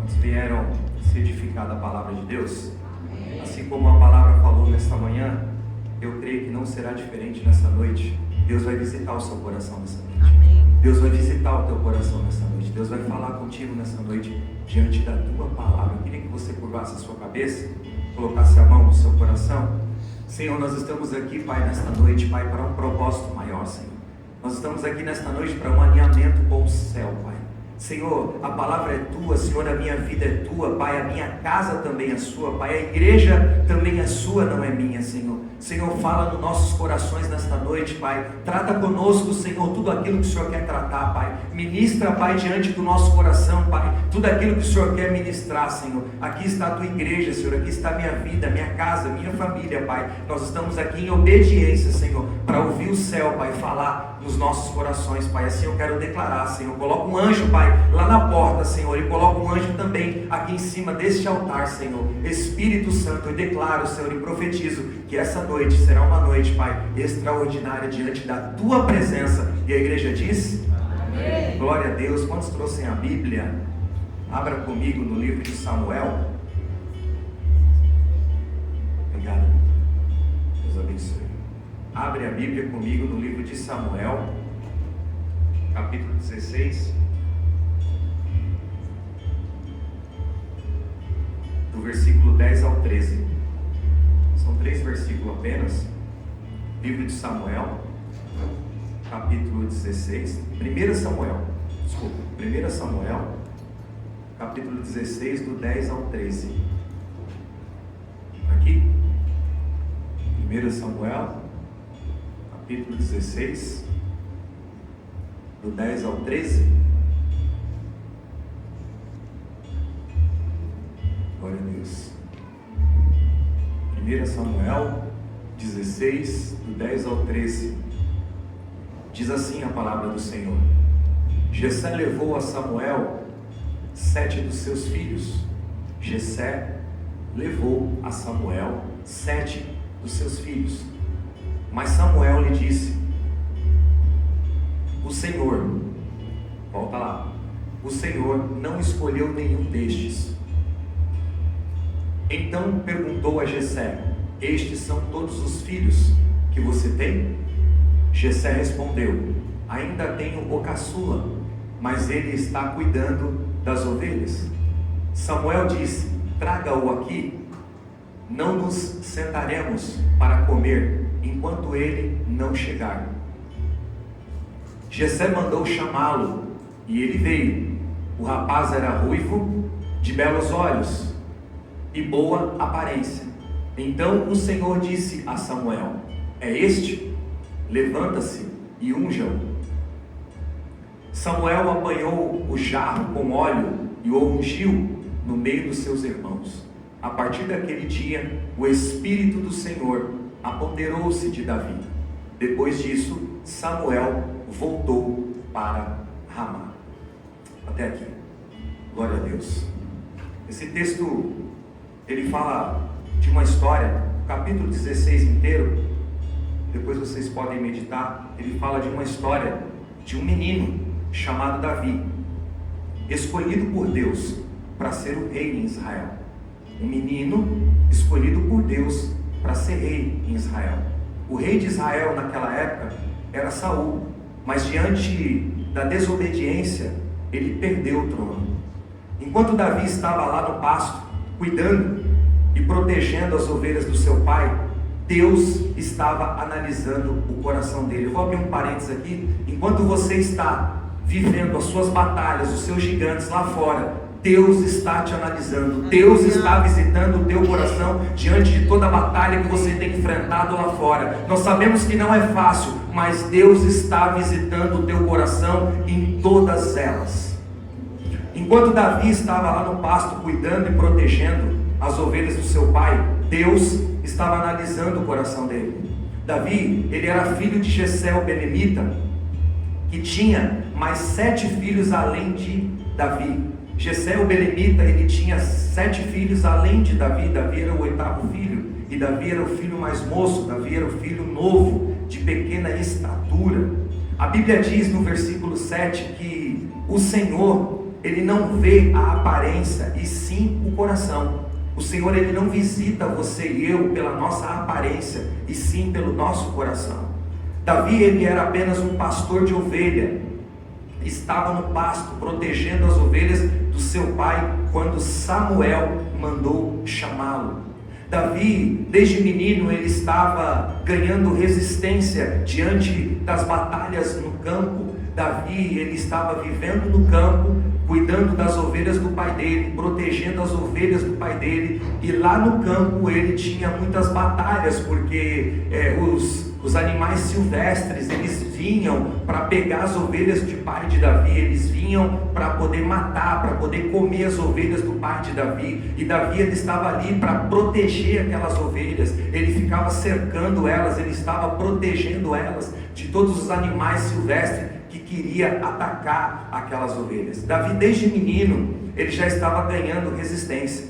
Quantos vieram se edificar da palavra de Deus? Assim como a palavra falou nesta manhã, eu creio que não será diferente nessa noite. Deus vai visitar o seu coração nessa noite. Amém. Deus vai visitar o teu coração nessa noite. Deus vai falar contigo nessa noite diante da tua palavra. Eu queria que você curvasse a sua cabeça, colocasse a mão no seu coração. Senhor, nós estamos aqui, Pai, nesta noite, Pai, para um propósito maior, Senhor. Nós estamos aqui nesta noite para um alinhamento com o céu, Pai. Senhor, a palavra é tua, Senhor, a minha vida é tua, Pai, a minha casa também é sua, Pai, a igreja também é sua, não é minha, Senhor. Senhor, fala nos nossos corações nesta noite, Pai. Trata conosco, Senhor, tudo aquilo que o Senhor quer tratar, Pai. Ministra, Pai, diante do nosso coração, Pai, tudo aquilo que o Senhor quer ministrar, Senhor. Aqui está a tua igreja, Senhor, aqui está a minha vida, minha casa, minha família, Pai. Nós estamos aqui em obediência, Senhor, para ouvir o céu, Pai, falar nos nossos corações, Pai. Assim eu quero declarar, Senhor. Coloca um anjo, Pai, lá na porta, Senhor, e coloca um anjo também aqui em cima deste altar, Senhor. Espírito Santo, eu declaro, Senhor, e profetizo que essa noite será uma noite, Pai, extraordinária diante da tua presença. E a igreja diz: amém. Glória a Deus. Quantos trouxem a Bíblia? Abra comigo no livro de Samuel. Obrigado. Deus abençoe. Abre a Bíblia comigo no livro de Samuel, capítulo 16, do versículo 10 ao 13. São 3 versículos apenas. Livro de Samuel, capítulo 16. 1 Samuel, capítulo 16, do 10 ao 13. Aqui, 1 Samuel, capítulo 16, do 10 ao 13. Glória a Deus. 1 Samuel 16, do 10 ao 13. Diz assim a palavra do Senhor: Jessé levou a Samuel 7 dos seus filhos. Jessé levou a Samuel 7 dos seus filhos. Mas Samuel lhe disse: o Senhor, volta lá, o Senhor não escolheu nenhum destes. Então perguntou a Jessé: estes são todos os filhos que você tem? Jessé respondeu: ainda tenho o caçula, mas ele está cuidando das ovelhas. Samuel disse: traga-o aqui, não nos sentaremos para comer enquanto ele não chegar. Jessé mandou chamá-lo e ele veio. O rapaz era ruivo, de belos olhos e boa aparência. Então o Senhor disse a Samuel: é este? Levanta-se e unja-o. Samuel apanhou o jarro com óleo e o ungiu no meio dos seus irmãos. A partir daquele dia, o Espírito do Senhor apoderou-se de Davi. Depois disso, Samuel voltou para Ramá. Até aqui. Glória a Deus. Esse texto, ele fala de uma história, o capítulo 16 inteiro, depois vocês podem meditar. Ele fala de uma história de um menino chamado Davi, escolhido por Deus para ser o rei em Israel. Um menino escolhido por Deus para ser rei em Israel. O rei de Israel naquela época era Saul, mas diante da desobediência, ele perdeu o trono. Enquanto Davi estava lá no pasto, cuidando e protegendo as ovelhas do seu pai, Deus estava analisando o coração dele. Eu vou abrir um parênteses aqui. Enquanto você está vivendo as suas batalhas, os seus gigantes lá fora, Deus está te analisando. Deus está visitando o teu coração diante de toda a batalha que você tem enfrentado lá fora. Nós sabemos que não é fácil, mas Deus está visitando o teu coração em todas elas. Enquanto Davi estava lá no pasto cuidando e protegendo as ovelhas do seu pai, Deus estava analisando o coração dele. Davi, ele era filho de Jessé o belemita, que tinha mais 7 filhos além de Davi. Jessé o belemita, ele tinha 7 filhos além de Davi. Davi era o 8º filho, e Davi era o filho mais moço. Davi era o filho novo, de pequena estatura. A Bíblia diz no versículo 7 que o Senhor, ele não vê a aparência, e sim o coração. O Senhor, Ele não visita você e eu pela nossa aparência, e sim pelo nosso coração. Davi, ele era apenas um pastor de ovelha, estava no pasto, protegendo as ovelhas do seu pai, quando Samuel mandou chamá-lo. Davi, desde menino, ele estava ganhando resistência diante das batalhas no campo. Davi, ele estava vivendo no campo, cuidando das ovelhas do pai dele, protegendo as ovelhas do pai dele, e lá no campo ele tinha muitas batalhas, porque os animais silvestres, eles vinham para pegar as ovelhas de pai de Davi, eles vinham para poder matar, para poder comer as ovelhas do pai de Davi, e Davi, ele estava ali para proteger aquelas ovelhas, ele ficava cercando elas, ele estava protegendo elas de todos os animais silvestres que queria atacar aquelas ovelhas. Davi, desde menino, ele já estava ganhando resistência.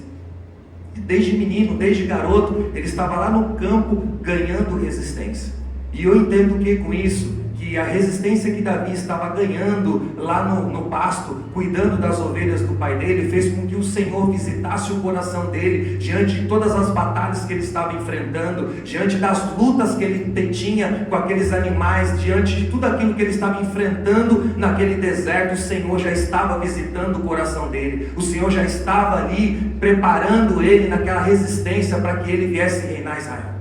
Desde menino, desde garoto, ele estava lá no campo ganhando resistência. E eu entendo que com isso, que a resistência que Davi estava ganhando lá no pasto, cuidando das ovelhas do pai dele, fez com que o Senhor visitasse o coração dele, diante de todas as batalhas que ele estava enfrentando, diante das lutas que ele tinha com aqueles animais, diante de tudo aquilo que ele estava enfrentando naquele deserto. O Senhor já estava visitando o coração dele, o Senhor já estava ali preparando ele naquela resistência para que ele viesse reinar Israel.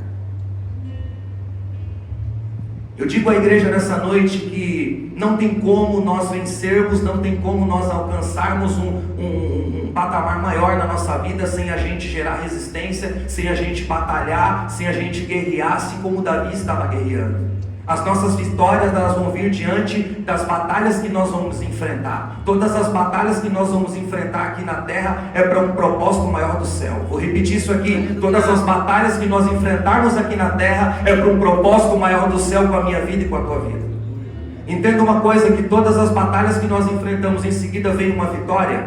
Eu digo à igreja nessa noite que não tem como nós vencermos, não tem como nós alcançarmos um patamar maior na nossa vida sem a gente gerar resistência, sem a gente batalhar, sem a gente guerrear, assim como Davi estava guerreando. As nossas vitórias, elas vão vir diante das batalhas que nós vamos enfrentar. Todas as batalhas que nós vamos enfrentar aqui na terra é para um propósito maior do céu. Vou repetir isso aqui: todas as batalhas que nós enfrentarmos aqui na terra é para um propósito maior do céu com a minha vida e com a tua vida. Entenda uma coisa, que todas as batalhas que nós enfrentamos, em seguida vem uma vitória.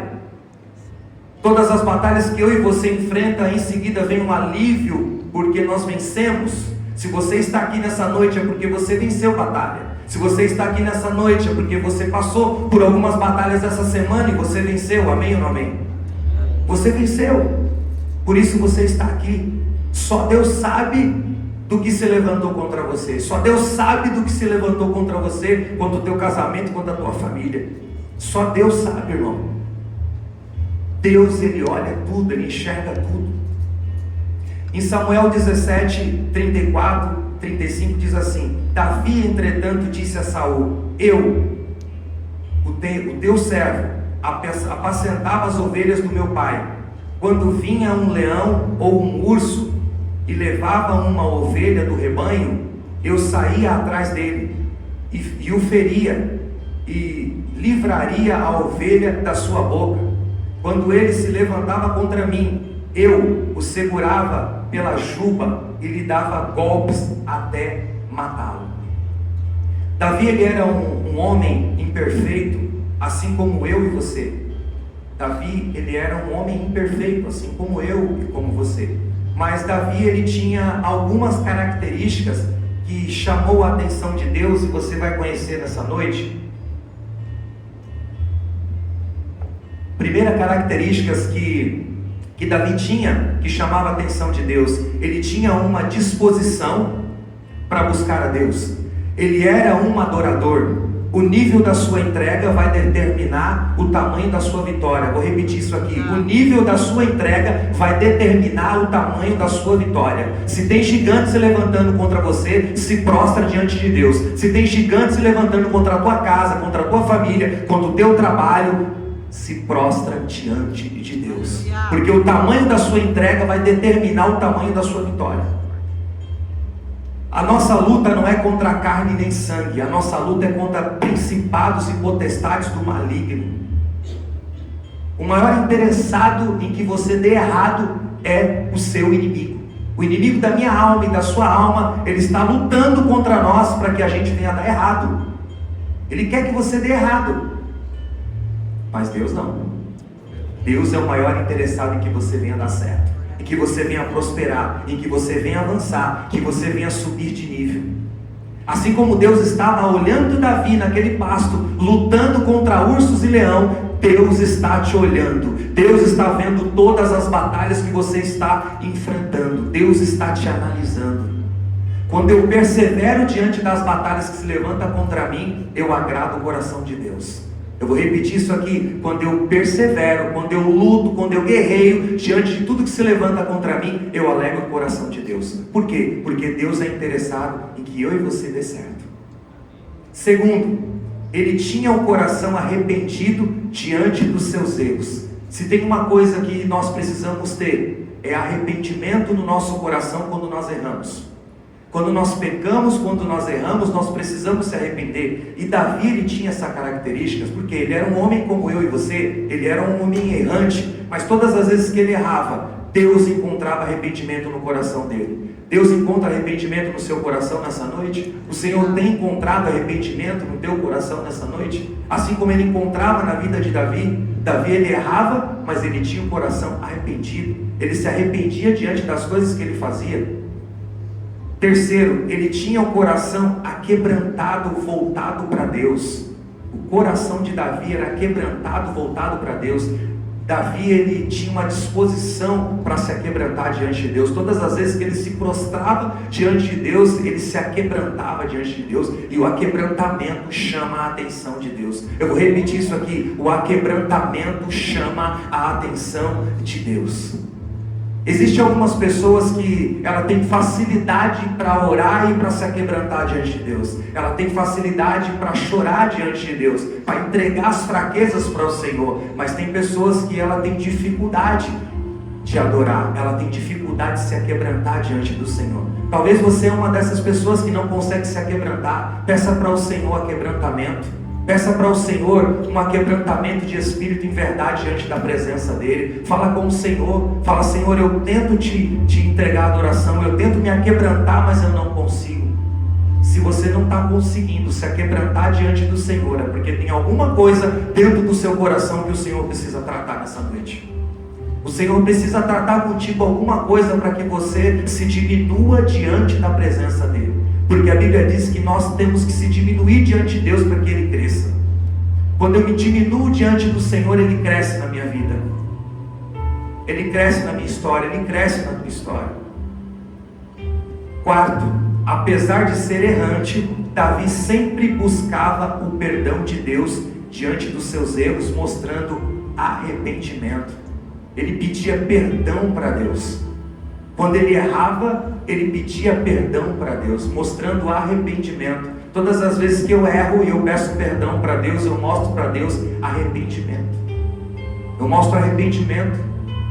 Todas as batalhas que eu e você enfrenta, em seguida vem um alívio, porque nós vencemos. Se você está aqui nessa noite é porque você venceu batalha. Se você está aqui nessa noite é porque você passou por algumas batalhas essa semana e você venceu. Amém ou não amém? Você venceu. Por isso você está aqui. Só Deus sabe do que se levantou contra você. Só Deus sabe do que se levantou contra você, contra o teu casamento, contra a tua família. Só Deus sabe, irmão. Deus, Ele olha tudo, Ele enxerga tudo. Em Samuel 17, 34, 35 diz assim: Davi, entretanto, disse a Saul: o teu servo, apacentava as ovelhas do meu pai. Quando vinha um leão ou um urso e levava uma ovelha do rebanho, eu saía atrás dele e o feria e livraria a ovelha da sua boca. Quando ele se levantava contra mim, eu o segurava pela juba e lhe dava golpes até matá-lo. Davi, ele era um homem imperfeito, assim como eu e você. Davi, ele era um homem imperfeito, assim como eu e como você. Mas Davi, ele tinha algumas características que chamou a atenção de Deus, e você vai conhecer nessa noite. Primeira característica que Davi tinha, que chamava a atenção de Deus: ele tinha uma disposição para buscar a Deus. Ele era um adorador. O nível da sua entrega vai determinar o tamanho da sua vitória. Vou repetir isso aqui: o nível da sua entrega vai determinar o tamanho da sua vitória. Se tem gigante se levantando contra você, se prostra diante de Deus. Se tem gigante se levantando contra a tua casa, contra a tua família, contra o teu trabalho, se prostra diante de Deus, porque o tamanho da sua entrega vai determinar o tamanho da sua vitória. A nossa luta não é contra carne nem sangue, a nossa luta é contra principados e potestades do maligno. O maior interessado em que você dê errado é o seu inimigo. O inimigo da minha alma e da sua alma, ele está lutando contra nós para que a gente venha dar errado. Ele quer que você dê errado. Mas Deus não. Deus é o maior interessado em que você venha dar certo, em que você venha prosperar, em que você venha avançar, que você venha subir de nível. Assim como Deus estava olhando Davi naquele pasto, lutando contra ursos e leão, Deus está te olhando, Deus está vendo todas as batalhas que você está enfrentando, Deus está te analisando. Quando eu persevero diante das batalhas que se levantam contra mim, eu agrado o coração de Deus. Eu vou repetir isso aqui: quando eu persevero, quando eu luto, quando eu guerreio diante de tudo que se levanta contra mim, eu alegro o coração de Deus. Por quê? Porque Deus é interessado em que eu e você dê certo. Segundo, ele tinha o coração arrependido diante dos seus erros. Se tem uma coisa que nós precisamos ter, é arrependimento no nosso coração quando nós erramos. Quando nós pecamos, quando nós erramos, nós precisamos se arrepender. E Davi, ele tinha essas características, porque ele era um homem como eu e você, ele era um homem errante, mas todas as vezes que ele errava, Deus encontrava arrependimento no coração dele. Deus encontra arrependimento no seu coração nessa noite? O Senhor tem encontrado arrependimento no teu coração nessa noite? Assim como ele encontrava na vida de Davi. Davi, ele errava, mas ele tinha o coração arrependido. Ele se arrependia diante das coisas que ele fazia. Terceiro, ele tinha o coração aquebrantado, voltado para Deus. O coração de Davi era quebrantado, voltado para Deus. Davi, ele tinha uma disposição para se aquebrantar diante de Deus. Todas as vezes que ele se prostrava diante de Deus, ele se aquebrantava diante de Deus. E o aquebrantamento chama a atenção de Deus. Eu vou repetir isso aqui: o aquebrantamento chama a atenção de Deus. Existem algumas pessoas que ela tem facilidade para orar e para se aquebrantar diante de Deus. Ela tem facilidade para chorar diante de Deus, para entregar as fraquezas para o Senhor. Mas tem pessoas que ela tem dificuldade de adorar, ela tem dificuldade de se aquebrantar diante do Senhor. Talvez você é uma dessas pessoas que não consegue se aquebrantar. Peça para o Senhor aquebrantamento. Peça para o Senhor um aquebrantamento de espírito em verdade diante da presença dEle. Fala com o Senhor. Fala: Senhor, eu tento te entregar adoração, eu tento me aquebrantar, mas eu não consigo. Se você não está conseguindo se aquebrantar diante do Senhor, é porque tem alguma coisa dentro do seu coração que o Senhor precisa tratar nessa noite. O Senhor precisa tratar contigo alguma coisa para que você se diminua diante da presença dEle. Porque a Bíblia diz que nós temos que se diminuir diante de Deus para que Ele cresça. Quando eu me diminuo diante do Senhor, Ele cresce na minha vida. Ele cresce na minha história, Ele cresce na tua história. Quarto, apesar de ser errante, Davi sempre buscava o perdão de Deus diante dos seus erros, mostrando arrependimento. Ele pedia perdão para Deus. Quando ele errava, ele pedia perdão para Deus, mostrando arrependimento. Todas as vezes que eu erro e eu peço perdão para Deus, eu mostro para Deus arrependimento. Eu mostro arrependimento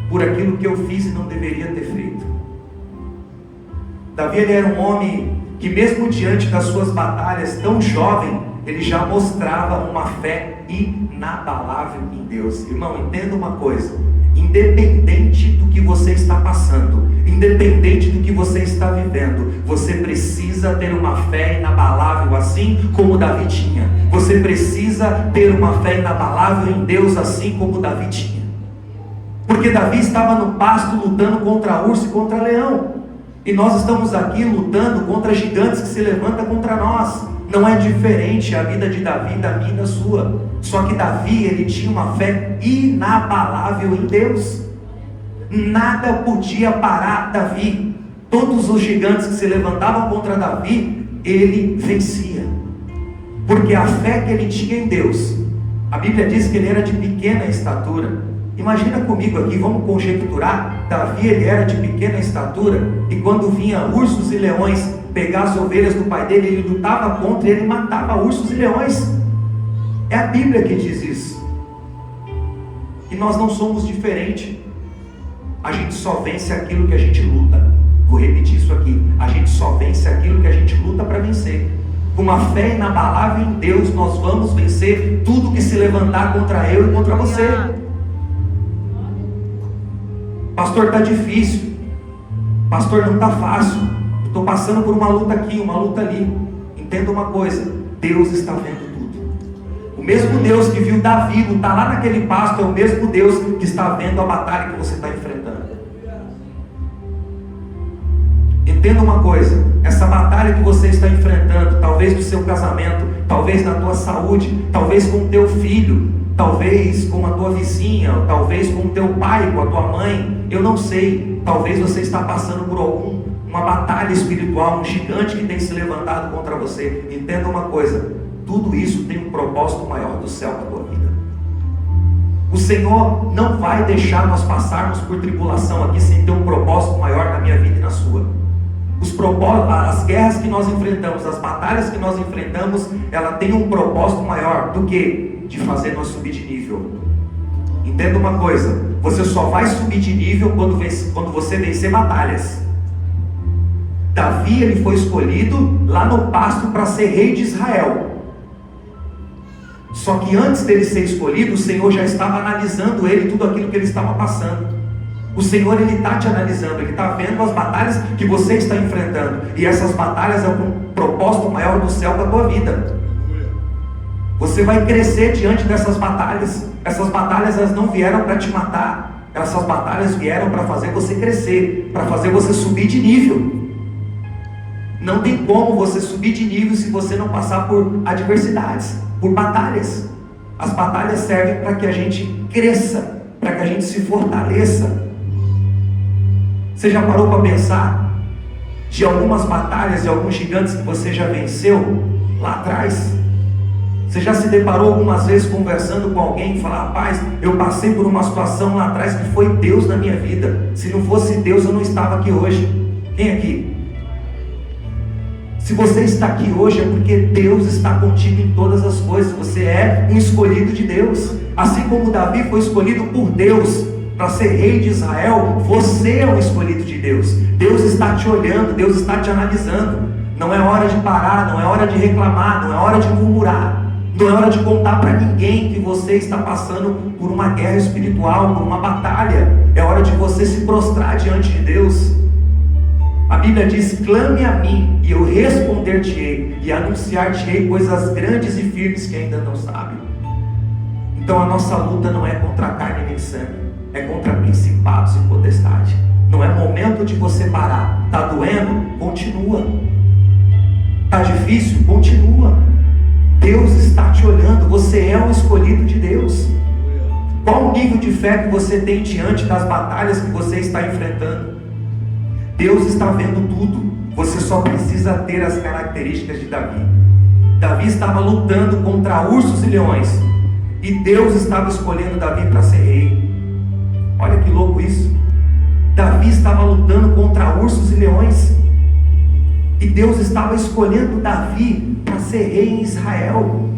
por aquilo que eu fiz e não deveria ter feito. Davi, ele era um homem que mesmo diante das suas batalhas, tão jovem, ele já mostrava uma fé inabalável em Deus. Irmão, entenda uma coisa: independente do que você está passando, independente do que você está vivendo, você precisa ter uma fé inabalável, assim como Davi tinha. Você precisa ter uma fé inabalável em Deus, assim como Davi tinha. Porque Davi estava no pasto lutando contra urso e contra leão, e nós estamos aqui lutando contra gigantes que se levantam contra nós. Não é diferente a vida de Davi da minha e da sua. Só que Davi, ele tinha uma fé inabalável em Deus. Nada podia parar Davi. Todos os gigantes que se levantavam contra Davi, ele vencia. Porque a fé que ele tinha em Deus, a Bíblia diz que ele era de pequena estatura. Imagina comigo aqui, vamos conjecturar. Davi, ele era de pequena estatura, e quando vinha ursos e leões pegar as ovelhas do pai dele, ele lutava contra e ele matava ursos e leões. É a Bíblia que diz isso. E nós não somos diferentes. A gente só vence aquilo que a gente luta. Vou repetir isso aqui: a gente só vence aquilo que a gente luta para vencer. Com uma fé inabalável em Deus, nós vamos vencer tudo que se levantar contra eu e contra você. Pastor, está difícil. Pastor, não está fácil. Estou passando por uma luta aqui, uma luta ali. Entenda uma coisa: Deus está vendo tudo. O mesmo Deus que viu Davi lutar lá naquele pasto é o mesmo Deus que está vendo a batalha que você está enfrentando. Entenda uma coisa: essa batalha que você está enfrentando, talvez no seu casamento, talvez na tua saúde, talvez com o teu filho, talvez com a tua vizinha, talvez com o teu pai, com a tua mãe, eu não sei. Talvez você está passando por uma batalha espiritual, um gigante que tem se levantado contra você. Entenda uma coisa, tudo isso tem um propósito maior do céu para a tua vida. O Senhor não vai deixar nós passarmos por tribulação aqui sem ter um propósito maior na minha vida e na sua. As guerras que nós enfrentamos, as batalhas que nós enfrentamos, ela tem um propósito maior do que de fazer nós subir de nível. Entenda uma coisa, você só vai subir de nível quando você vencer batalhas. Davi, ele foi escolhido lá no pasto para ser rei de Israel. Só que antes dele ser escolhido, o Senhor já estava analisando ele, tudo aquilo que ele estava passando. O Senhor, ele está te analisando, ele está vendo as batalhas que você está enfrentando, e essas batalhas é um propósito maior do céu para a tua vida. Você vai crescer diante dessas batalhas. Essas batalhas, elas não vieram para te matar, essas batalhas vieram para fazer você crescer, para fazer você subir de nível. Não tem como você subir de nível se você não passar por adversidades, por batalhas. As batalhas servem para que a gente cresça, para que a gente se fortaleça. Você já parou para pensar de algumas batalhas, de alguns gigantes que você já venceu lá atrás? Você já se deparou algumas vezes conversando com alguém e falar: rapaz, eu passei por uma situação lá atrás que foi Deus na minha vida. Se não fosse Deus, eu não estava aqui hoje. Quem aqui? Se você está aqui hoje é porque Deus está contigo em todas as coisas. Você é um escolhido de Deus. Assim como Davi foi escolhido por Deus para ser rei de Israel, você é um escolhido de Deus. Deus está te olhando, Deus está te analisando. Não é hora de parar, não é hora de reclamar, não é hora de murmurar, não é hora de contar para ninguém que você está passando por uma guerra espiritual, por uma batalha. É hora de você se prostrar diante de Deus. A Bíblia diz: clame a mim e eu responder-te-ei, e anunciar-te-ei coisas grandes e firmes que ainda não sabe. Então a nossa luta não é contra carne nem sangue, é contra principados e potestade. Não é momento de você parar. Está doendo? Continua. Está difícil? Continua. Deus está te olhando, você é um escolhido de Deus. Qual o nível de fé que você tem diante das batalhas que você está enfrentando? Deus está vendo tudo, você só precisa ter as características de Davi. Davi estava lutando contra ursos e leões, e Deus estava escolhendo Davi para ser rei. Olha que louco isso. Davi estava lutando contra ursos e leões, e Deus estava escolhendo Davi para ser rei em Israel.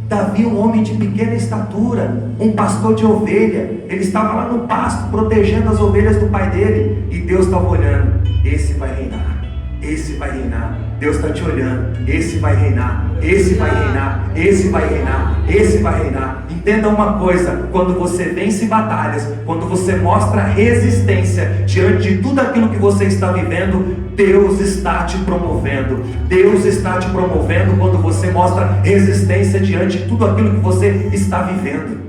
Davi, um homem de pequena estatura, um pastor de ovelha, ele estava lá no pasto protegendo as ovelhas do pai dele, e Deus estava olhando: esse vai reinar, esse vai reinar. Deus está te olhando: esse vai reinar, esse vai reinar, esse vai reinar, esse vai reinar. Entenda uma coisa: quando você vence batalhas, quando você mostra resistência diante de tudo aquilo que você está vivendo, Deus está te promovendo. Deus está te promovendo quando você mostra resistência diante de tudo aquilo que você está vivendo.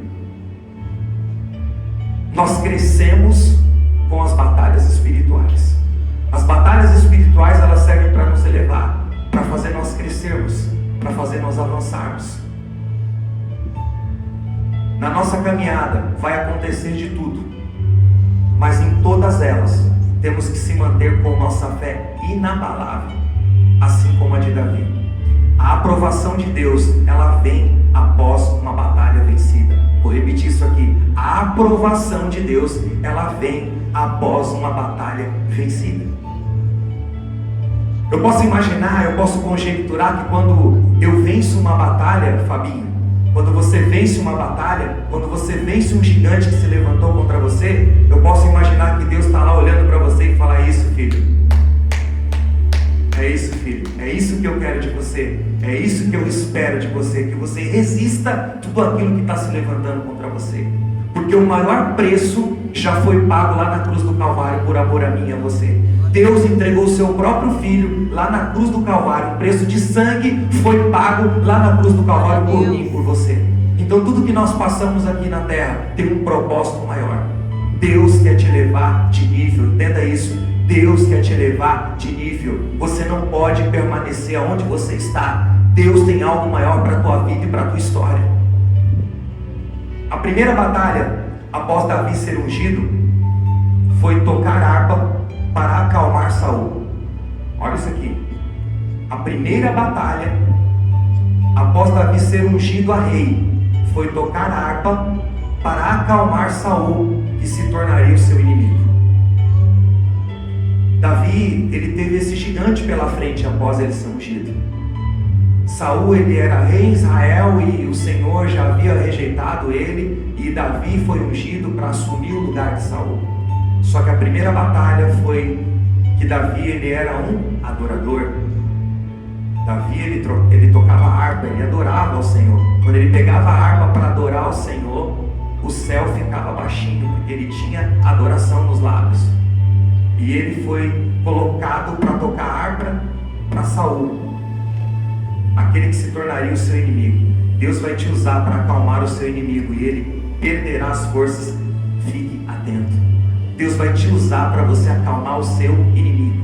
Nós crescemos com as batalhas espirituais. As batalhas espirituais, elas servem para nos elevar, para fazer nós crescermos, para fazer nós avançarmos. Na nossa caminhada vai acontecer de tudo, mas em todas elas temos que se manter com nossa fé inabalável, assim como a de Davi. A aprovação de Deus, ela vem após uma batalha vencida. Vou repetir isso aqui: a aprovação de Deus, ela vem após uma batalha vencida. Eu posso imaginar, eu posso conjecturar que quando eu venço uma batalha, Fabinho, quando você vence uma batalha, quando você vence um gigante que se levantou contra você, eu posso imaginar que Deus está lá olhando para você e falar: isso, filho, é isso, filho, é isso que eu quero de você, é isso que eu espero de você, que você resista tudo aquilo que está se levantando contra você, porque o maior preço já foi pago lá na cruz do Calvário por amor a mim e a você. Deus entregou o seu próprio filho lá na cruz do Calvário. O preço de sangue foi pago lá na cruz do Calvário por mim e por você. Então tudo que nós passamos aqui na terra tem um propósito maior. Deus quer te levar de nível, entenda isso. Deus quer te elevar de nível. Você não pode permanecer onde você está. Deus tem algo maior para a tua vida e para a tua história. A primeira batalha, após Davi ser ungido, foi tocar harpa para acalmar Saul. Olha isso aqui. A primeira batalha, após Davi ser ungido a rei, foi tocar harpa para acalmar Saul, que se tornaria o seu inimigo. Davi, ele teve esse gigante pela frente após ele ser ungido. Saul, ele era rei em Israel e o Senhor já havia rejeitado ele, e Davi foi ungido para assumir o lugar de Saul. Só que a primeira batalha foi que Davi, ele era um adorador. Davi, ele tocava harpa, ele adorava ao Senhor. Quando ele pegava a harpa para adorar ao Senhor, o céu ficava baixinho, porque ele tinha adoração nos lábios. E ele foi colocado para tocar harpa para Saul, aquele que se tornaria o seu inimigo. Deus vai te usar para acalmar o seu inimigo e ele perderá as forças. Fique atento. Deus vai te usar para você acalmar o seu inimigo.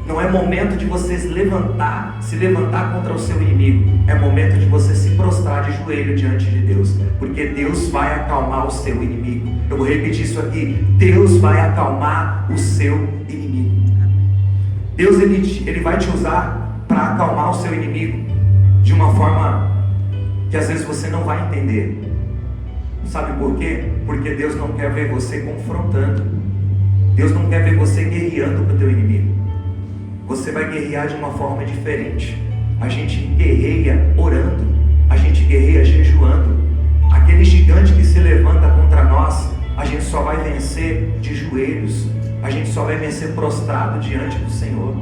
Não é momento de você se levantar contra o seu inimigo. É momento de você se prostrar de joelho diante de Deus, porque Deus vai acalmar o seu inimigo. Eu vou repetir isso aqui: Deus vai acalmar o seu inimigo. Deus, ele vai te usar para acalmar o seu inimigo de uma forma que às vezes você não vai entender. Sabe por quê? Porque Deus não quer ver você confrontando. Deus não quer ver você guerreando para o teu inimigo. Você vai guerrear de uma forma diferente. A gente guerreia orando, a gente guerreia jejuando. Aquele gigante que se levanta contra nós, a gente só vai vencer de joelhos, a gente só vai vencer prostrado diante do Senhor.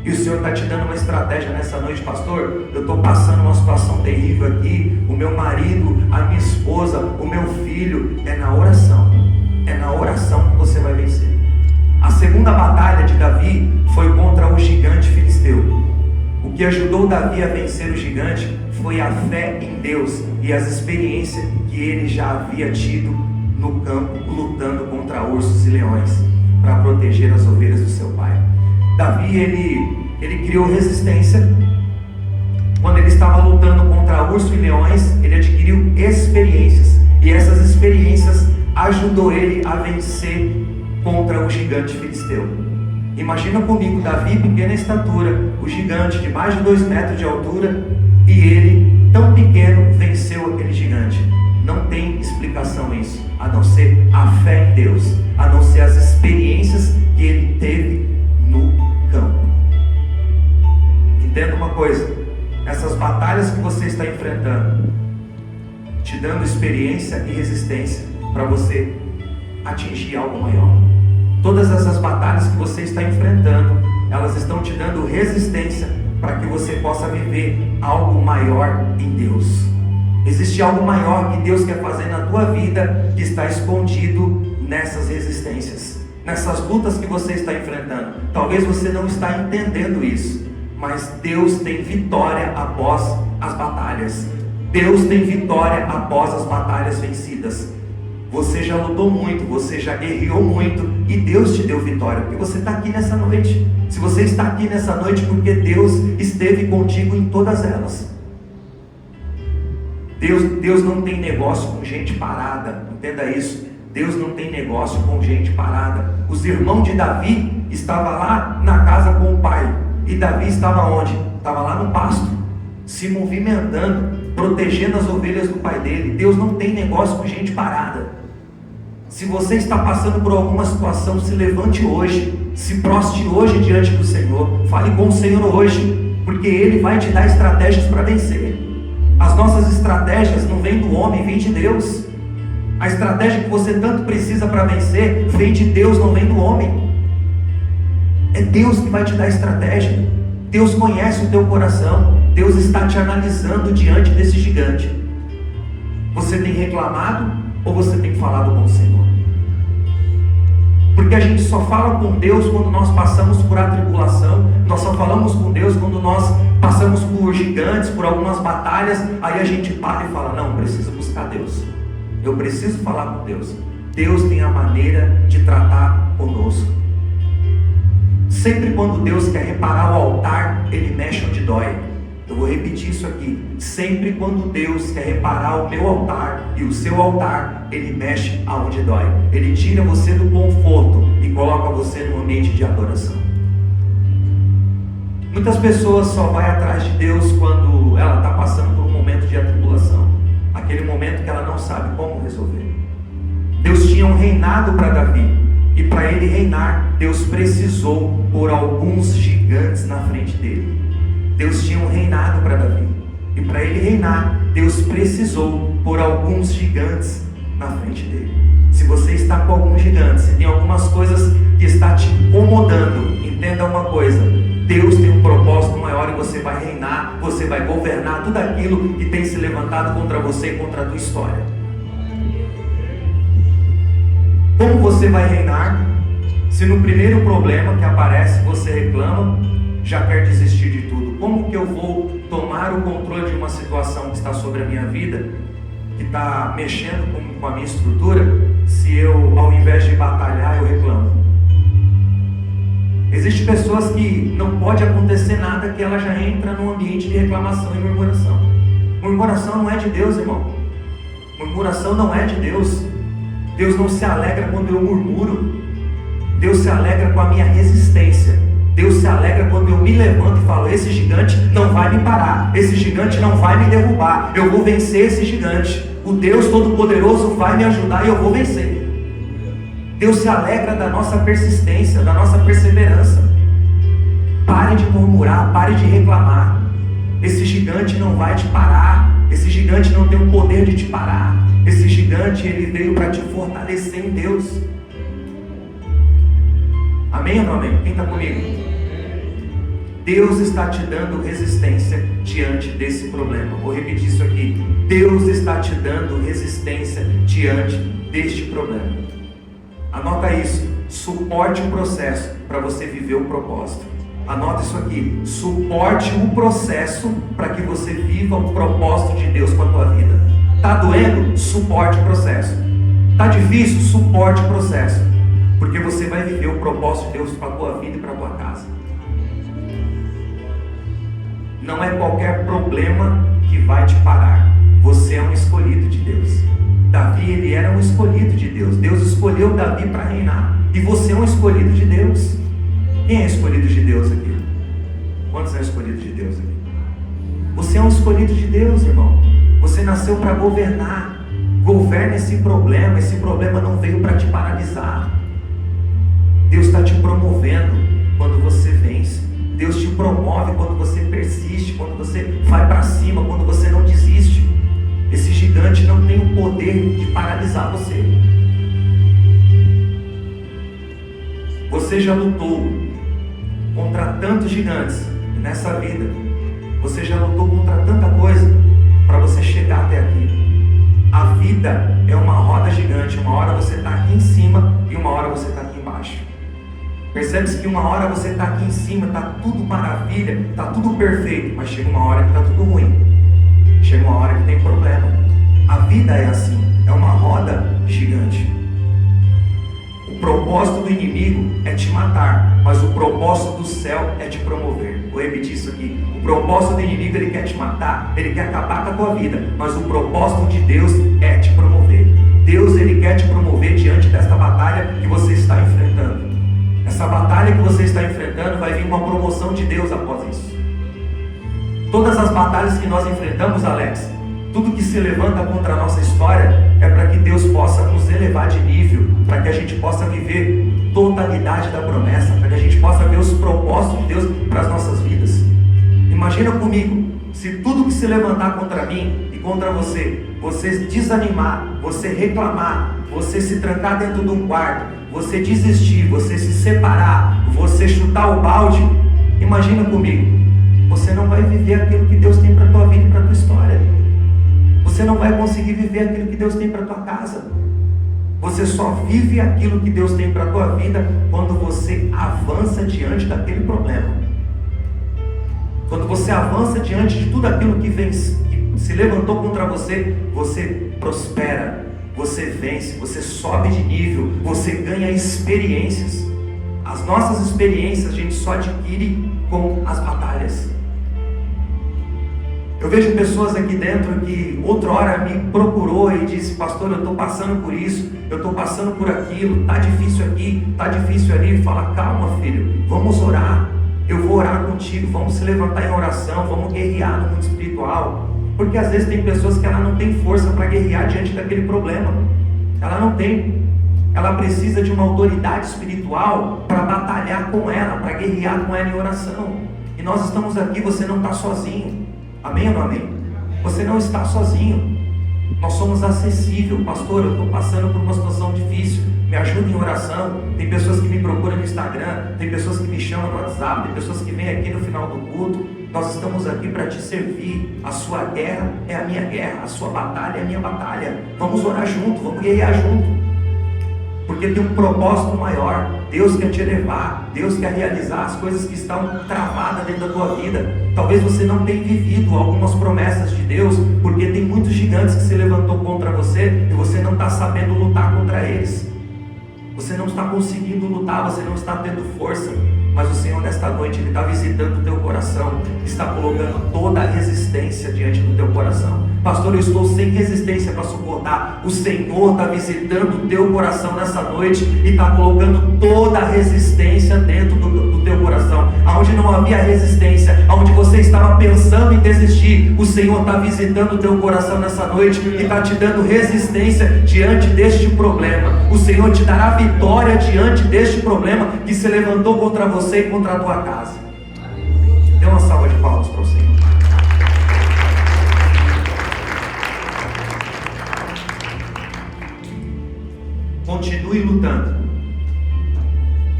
E o Senhor está te dando uma estratégia nessa noite: pastor, eu estou passando uma situação terrível aqui, o meu marido, a minha esposa, o meu filho. É na oração que você vai vencer. A segunda batalha de Davi foi contra o gigante filisteu. O que ajudou Davi a vencer o gigante foi a fé em Deus e as experiências que ele já havia tido no campo, lutando contra ursos e leões, para proteger as ovelhas do seu pai. Davi, ele criou resistência. Quando ele estava lutando contra ursos e leões, ele adquiriu experiências, e essas experiências ajudou ele a vencer contra o gigante filisteu. Imagina comigo, Davi, pequena estatura, o gigante de mais de 2 metros de altura, e ele, tão pequeno, venceu aquele gigante. Não tem explicação isso, a não ser a fé em Deus, a não ser as experiências que ele teve no campo. Entenda uma coisa: essas batalhas que você está enfrentando, te dando experiência e resistência para você atingir algo maior. Todas essas batalhas que você está enfrentando, elas estão te dando resistência para que você possa viver algo maior em Deus. Existe algo maior que Deus quer fazer na tua vida, que está escondido nessas resistências, nessas lutas que você está enfrentando. Talvez você não está entendendo isso, mas Deus tem vitória após as batalhas. Deus tem vitória após as batalhas vencidas. Você já lutou muito, você já guerreou muito, e Deus te deu vitória, porque você está aqui nessa noite. Se você está aqui nessa noite, porque Deus esteve contigo em todas elas. Deus não tem negócio com gente parada, entenda isso. Deus não tem negócio com gente parada. Os irmãos de Davi estavam lá na casa com o pai, e Davi estava onde? Estava lá no pasto, se movimentando, protegendo as ovelhas do pai dele. Deus não tem negócio com gente parada. Se você está passando por alguma situação, se levante hoje, se prostre hoje diante do Senhor, fale com o Senhor hoje, porque Ele vai te dar estratégias para vencer. As nossas estratégias não vêm do homem, vêm de Deus. A estratégia que você tanto precisa para vencer vem de Deus, não vem do homem. É Deus que vai te dar estratégia. Deus conhece o teu coração. Deus está te analisando diante desse gigante. Você tem reclamado ou você tem falado com o Senhor? Porque a gente só fala com Deus quando nós passamos por a tribulação. Nós só falamos com Deus quando nós passamos por gigantes, por algumas batalhas. Aí a gente para e fala: não, preciso buscar Deus, eu preciso falar com Deus. Deus tem a maneira de tratar conosco. Sempre quando Deus quer reparar o altar, Ele mexe onde dói. Eu vou repetir isso aqui. Sempre quando Deus quer reparar o meu altar e o seu altar, Ele mexe aonde dói. Ele tira você do conforto e coloca você num ambiente de adoração. Muitas pessoas só vão atrás de Deus quando ela está passando por um momento de atribulação. Aquele momento que ela não sabe como resolver. Deus tinha um reinado para Davi. E para ele reinar, Deus precisou pôr alguns gigantes na frente dele. Deus tinha um reinado para Davi. E para ele reinar, Deus precisou pôr alguns gigantes na frente dele. Se você está com alguns gigantes, se tem algumas coisas que está te incomodando, entenda uma coisa: Deus tem um propósito maior e você vai reinar, você vai governar tudo aquilo que tem se levantado contra você e contra a tua história. Como você vai reinar se no primeiro problema que aparece você reclama, já quer desistir de tudo? Como que eu vou tomar o controle de uma situação que está sobre a minha vida, que está mexendo com a minha estrutura, se eu, ao invés de batalhar, eu reclamo? Existem pessoas que não pode acontecer nada que ela já entra num ambiente de reclamação e murmuração. Murmuração não é de Deus, irmão. Murmuração não é de Deus. Deus não se alegra quando eu murmuro. Deus se alegra com a minha resistência. Deus se alegra quando eu me levanto e falo: esse gigante não vai me parar, esse gigante não vai me derrubar, eu vou vencer esse gigante. O Deus Todo-Poderoso vai me ajudar e eu vou vencer. Deus se alegra da nossa persistência, da nossa perseverança. Pare de murmurar, pare de reclamar. Esse gigante não vai te parar. Esse gigante não tem o poder de te parar. Esse gigante, ele veio para te fortalecer em Deus. Amém ou não amém? Quem está comigo? Deus está te dando resistência diante desse problema. Vou repetir isso aqui. Deus está te dando resistência diante deste problema. Anota isso. Suporte o processo para você viver o propósito. Anota isso aqui. Suporte o processo para que você viva o propósito de Deus com a tua vida. Está doendo? Suporte o processo. Está difícil? Suporte o processo. Porque você vai viver o propósito de Deus para a tua vida e para a tua casa. Não é qualquer problema que vai te parar. Você é um escolhido de Deus. Davi, ele era um escolhido de Deus. Deus escolheu Davi para reinar. E você é um escolhido de Deus. Quem é escolhido de Deus aqui? Quantos são escolhidos de Deus aqui? Você é um escolhido de Deus, irmão. Você nasceu para governar. Governe esse problema. Esse problema não veio para te paralisar. Deus está te promovendo quando você vence. Deus te promove quando você persiste, quando você vai para cima, quando você não desiste. Esse gigante não tem o poder de paralisar você. Você já lutou contra tantos gigantes nessa vida. Você já lutou contra tanta coisa para você chegar até aqui. A vida é uma roda gigante. Uma hora você está aqui em cima e uma hora você está aqui embaixo. Percebe-se que uma hora você está aqui em cima, está tudo maravilha, está tudo perfeito, mas chega uma hora que está tudo ruim. Chega uma hora que tem problema. A vida é assim, é uma roda gigante. O propósito do inimigo é te matar, mas o propósito do céu é te promover. Vou repetir isso aqui. O propósito do inimigo, ele quer te matar, ele quer acabar com a tua vida, mas o propósito de Deus é te promover. Deus, ele quer te promover diante desta batalha que você está enfrentando. Essa batalha que você está enfrentando vai vir uma promoção de Deus após isso. Todas as batalhas que nós enfrentamos, Alex, tudo que se levanta contra a nossa história é para que Deus possa nos elevar de nível, para que a gente possa viver totalidade da promessa, para que a gente possa ver os propósitos de Deus para as nossas vidas. Imagina comigo, se tudo que se levantar contra mim e contra você, você desanimar, você reclamar, você se trancar dentro de um quarto, você desistir, você se separar, você chutar o balde, imagina comigo, você não vai viver aquilo que Deus tem para a tua vida e para a tua história. Você não vai conseguir viver aquilo que Deus tem para a tua casa. Você só vive aquilo que Deus tem para a tua vida quando você avança diante daquele problema. Quando você avança diante de tudo aquilo que se levantou contra você, você prospera, você vence, você sobe de nível, você ganha experiências. As nossas experiências a gente só adquire com as batalhas. Eu vejo pessoas aqui dentro que outrora me procurou e disse: pastor, eu estou passando por isso, eu estou passando por aquilo, está difícil aqui, está difícil ali. Fala: calma, filho, vamos orar, eu vou orar contigo, vamos se levantar em oração, vamos guerrear no mundo espiritual. Porque às vezes tem pessoas que ela não tem força para guerrear diante daquele problema, ela não tem. Ela precisa de uma autoridade espiritual para batalhar com ela, para guerrear com ela em oração. E nós estamos aqui, você não está sozinho. Amém ou não amém? Você não está sozinho. Nós somos acessíveis. Pastor, eu estou passando por uma situação difícil, me ajuda em oração. Tem pessoas que me procuram no Instagram, tem pessoas que me chamam no WhatsApp, tem pessoas que vêm aqui no final do culto. Nós estamos aqui para te servir. A sua guerra é a minha guerra, a sua batalha é a minha batalha. Vamos orar junto, vamos guerrear junto. Porque tem um propósito maior. Deus quer te elevar, Deus quer realizar as coisas que estão travadas dentro da tua vida. Talvez você não tenha vivido algumas promessas de Deus, porque tem muitos gigantes que se levantou contra você e você não está sabendo lutar contra eles. Você não está conseguindo lutar, você não está tendo força. Mas o Senhor nesta noite, Ele está visitando o teu coração, está colocando toda a resistência diante do teu coração. Pastor, eu estou sem resistência para suportar. O Senhor está visitando o teu coração nessa noite e está colocando toda a resistência dentro do teu coração. Aonde não havia resistência, aonde você estava pensando em desistir, o Senhor está visitando o teu coração nessa noite e está te dando resistência diante deste problema. O Senhor te dará vitória diante deste problema que se levantou contra você e contra a tua casa. Dê uma salva de palmas para o Senhor. Continue lutando.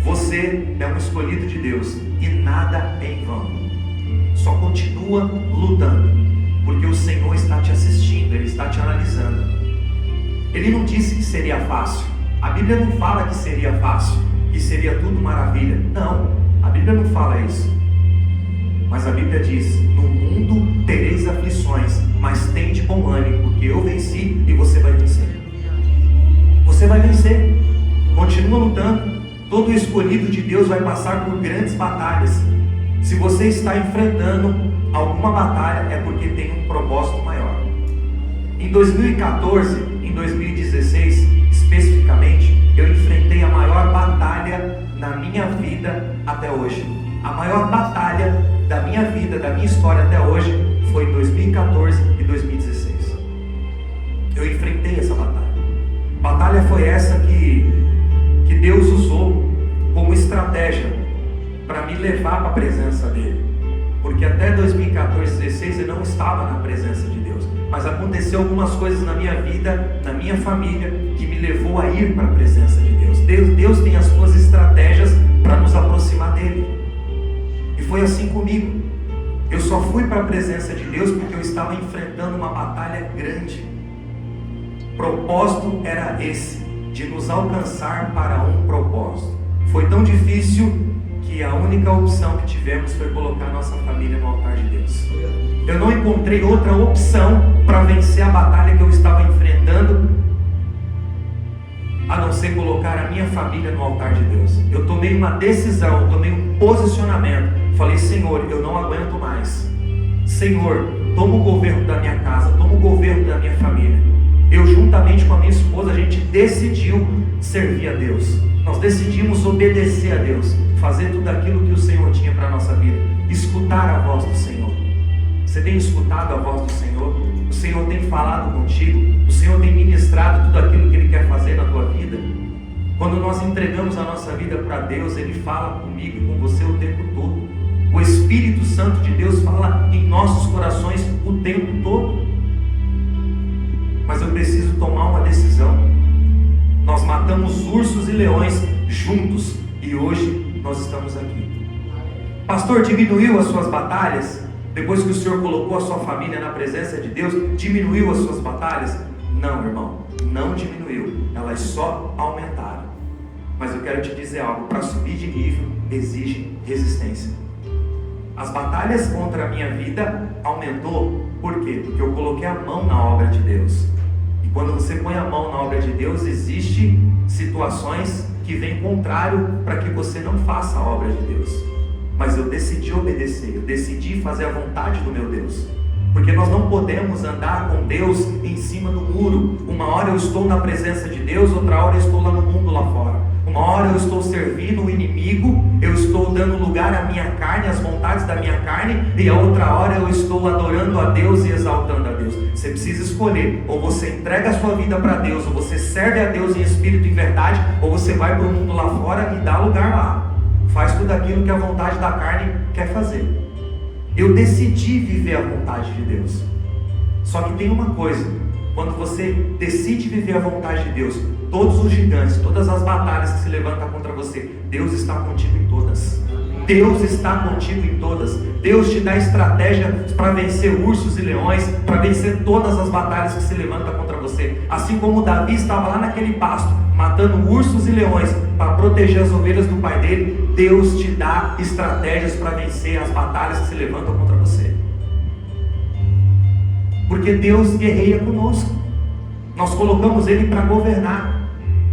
Você é um escolhido de Deus e nada é em vão. Só continua lutando, porque o Senhor está te assistindo, Ele está te analisando. Ele não disse que seria fácil. A Bíblia não fala que seria fácil, que seria tudo maravilha. Não, a Bíblia não fala isso. Mas a Bíblia diz: no mundo tereis aflições, mas tende bom ânimo, porque eu venci e você vai vencer. Você vai vencer. Continua lutando. Todo escolhido de Deus vai passar por grandes batalhas. Se você está enfrentando alguma batalha, é porque tem um propósito maior. Em 2014, em 2016 especificamente, eu enfrentei a maior batalha na minha vida até hoje. A maior batalha da minha vida, da minha história até hoje, foi em 2014 e 2016. Eu enfrentei essa batalha. Batalha foi essa que Deus usou como estratégia para me levar para a presença dele. Porque até 2014, 2016 eu não estava na presença de Deus. Mas aconteceu algumas coisas na minha vida, na minha família, que me levou a ir para a presença de Deus. Deus tem as suas estratégias para nos aproximar dele. E foi assim comigo. Eu só fui para a presença de Deus porque eu estava enfrentando uma batalha grande. O propósito era esse, de nos alcançar para um propósito. Foi tão difícil que a única opção que tivemos foi colocar nossa família no altar de Deus. Eu não encontrei outra opção para vencer a batalha que eu estava enfrentando, a não ser colocar a minha família no altar de Deus. Eu tomei uma decisão, eu tomei um posicionamento. Falei: Senhor, eu não aguento mais. Senhor, toma o governo da minha casa, toma o governo da minha família. Eu, juntamente com a minha esposa, a gente decidiu servir a Deus. Nós decidimos obedecer a Deus, fazer tudo aquilo que o Senhor tinha para a nossa vida, escutar a voz do Senhor. Você tem escutado a voz do Senhor? O Senhor tem falado contigo? O Senhor tem ministrado tudo aquilo que Ele quer fazer na tua vida? Quando nós entregamos a nossa vida para Deus, Ele fala comigo e com você o tempo todo. O Espírito Santo de Deus fala em nossos corações o tempo todo. Mas eu preciso tomar uma decisão. Nós matamos ursos e leões juntos e hoje nós estamos aqui. Pastor, diminuiu as suas batalhas? Depois que o Senhor colocou a sua família na presença de Deus, diminuiu as suas batalhas? Não, irmão, não diminuiu. Elas só aumentaram. Mas eu quero te dizer algo: para subir de nível exige resistência. As batalhas contra a minha vida aumentou. Por quê? Porque eu coloquei a mão na obra de Deus. E quando você põe a mão na obra de Deus, existem situações que vêm contrário para que você não faça a obra de Deus. Mas eu decidi obedecer, eu decidi fazer a vontade do meu Deus. Porque nós não podemos andar com Deus em cima do muro. Uma hora eu estou na presença de Deus, outra hora eu estou lá no mundo lá fora. Uma hora eu estou servindo o inimigo, eu estou dando lugar à minha carne, às vontades da minha carne, e a outra hora eu estou adorando a Deus e exaltando a Deus. Você precisa escolher: ou você entrega a sua vida para Deus, ou você serve a Deus em espírito e em verdade, ou você vai para o mundo lá fora e dá lugar lá. Faz tudo aquilo que a vontade da carne quer fazer. Eu decidi viver a vontade de Deus. Só que tem uma coisa: quando você decide viver a vontade de Deus, todos os gigantes, todas as batalhas que se levantam contra você, Deus está contigo em todas. Deus está contigo em todas. Deus te dá estratégia para vencer ursos e leões, para vencer todas as batalhas que se levantam contra você. Assim como Davi estava lá naquele pasto, matando ursos e leões para proteger as ovelhas do pai dele, Deus te dá estratégias para vencer as batalhas que se levantam contra você. Porque Deus guerreia conosco. Nós colocamos Ele para governar.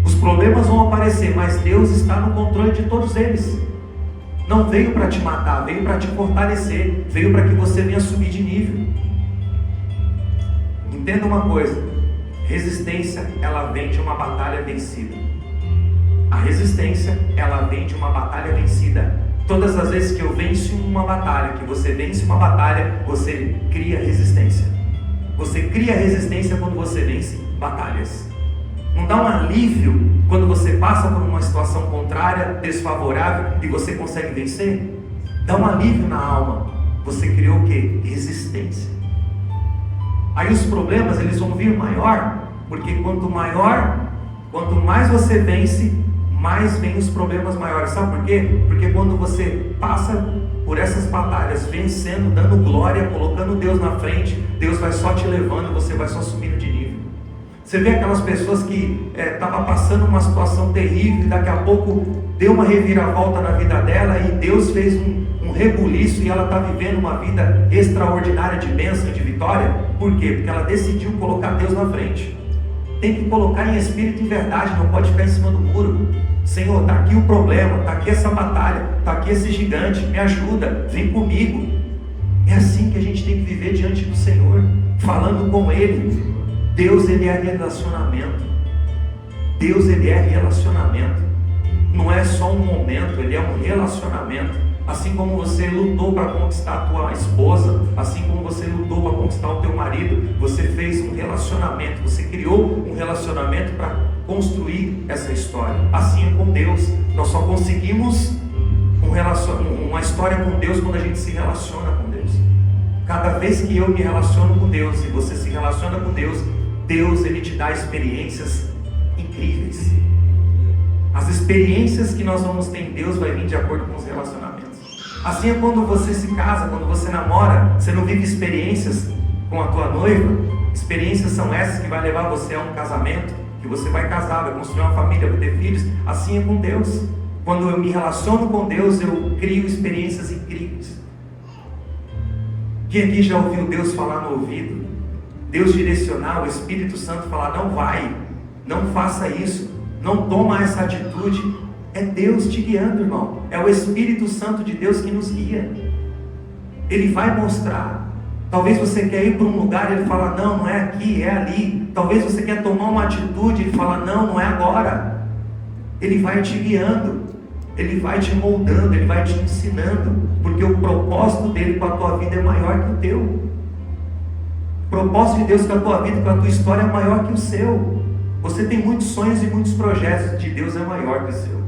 Os problemas vão aparecer, mas Deus está no controle de todos eles. Não veio para te matar, veio para te fortalecer, veio para que você venha subir de nível. Entenda uma coisa: resistência, ela vem de uma batalha vencida. A resistência, ela vem de uma batalha vencida. Todas as vezes que eu venço uma batalha, que você vence uma batalha, você cria resistência. Você cria resistência quando você vence batalhas. Não dá um alívio quando você passa por uma situação contrária, desfavorável, e você consegue vencer? Dá um alívio na alma. Você criou o quê? Resistência. Aí os problemas, eles vão vir maior, porque quanto mais você vence, mais vem os problemas maiores. Sabe por quê? Porque quando você passa por essas batalhas, vencendo, dando glória, colocando Deus na frente, Deus vai só te levando, você vai só subindo de nível. Você vê aquelas pessoas que estavam passando uma situação terrível, e daqui a pouco deu uma reviravolta na vida dela, e Deus fez um rebuliço, e ela está vivendo uma vida extraordinária de bênção, de vitória. Por quê? Porque ela decidiu colocar Deus na frente. Tem que colocar em espírito e em verdade, não pode ficar em cima do muro. Senhor, está aqui o problema, está aqui essa batalha, está aqui esse gigante, me ajuda, vem comigo. É assim que a gente tem que viver diante do Senhor, falando com Ele. Deus, Ele é relacionamento. Deus, Ele é relacionamento. Não é só um momento, Ele é um relacionamento. Assim como você lutou para conquistar a tua esposa, assim como você lutou para conquistar o teu marido, você fez um relacionamento, você criou um relacionamento para construir essa história. Assim é com Deus. Nós só conseguimos uma história com Deus quando a gente se relaciona com Deus. Cada vez que eu me relaciono com Deus e você se relaciona com Deus, Deus, Ele te dá experiências incríveis. As experiências que nós vamos ter em Deus vai vir de acordo com os relacionamentos. Assim é quando você se casa, quando você namora, você não vive experiências com a tua noiva. Experiências são essas que vai levar você a um casamento, que você vai casar, vai construir uma família, vai ter filhos. Assim é com Deus. Quando eu me relaciono com Deus, eu crio experiências incríveis. Quem aqui já ouviu Deus falar no ouvido? Deus direcionar, o Espírito Santo falar: não vai, não faça isso, não toma essa atitude. É Deus te guiando, irmão. É o Espírito Santo de Deus que nos guia. Ele vai mostrar. Talvez você quer ir para um lugar e Ele fala: não, não é aqui, é ali. Talvez você quer tomar uma atitude e Ele fala: não, não é agora. Ele vai te guiando. Ele vai te moldando, Ele vai te ensinando. Porque o propósito dele com a tua vida é maior que o teu. O propósito de Deus com a tua vida, com a tua história é maior que o seu. Você tem muitos sonhos e muitos projetos. De Deus é maior que o seu.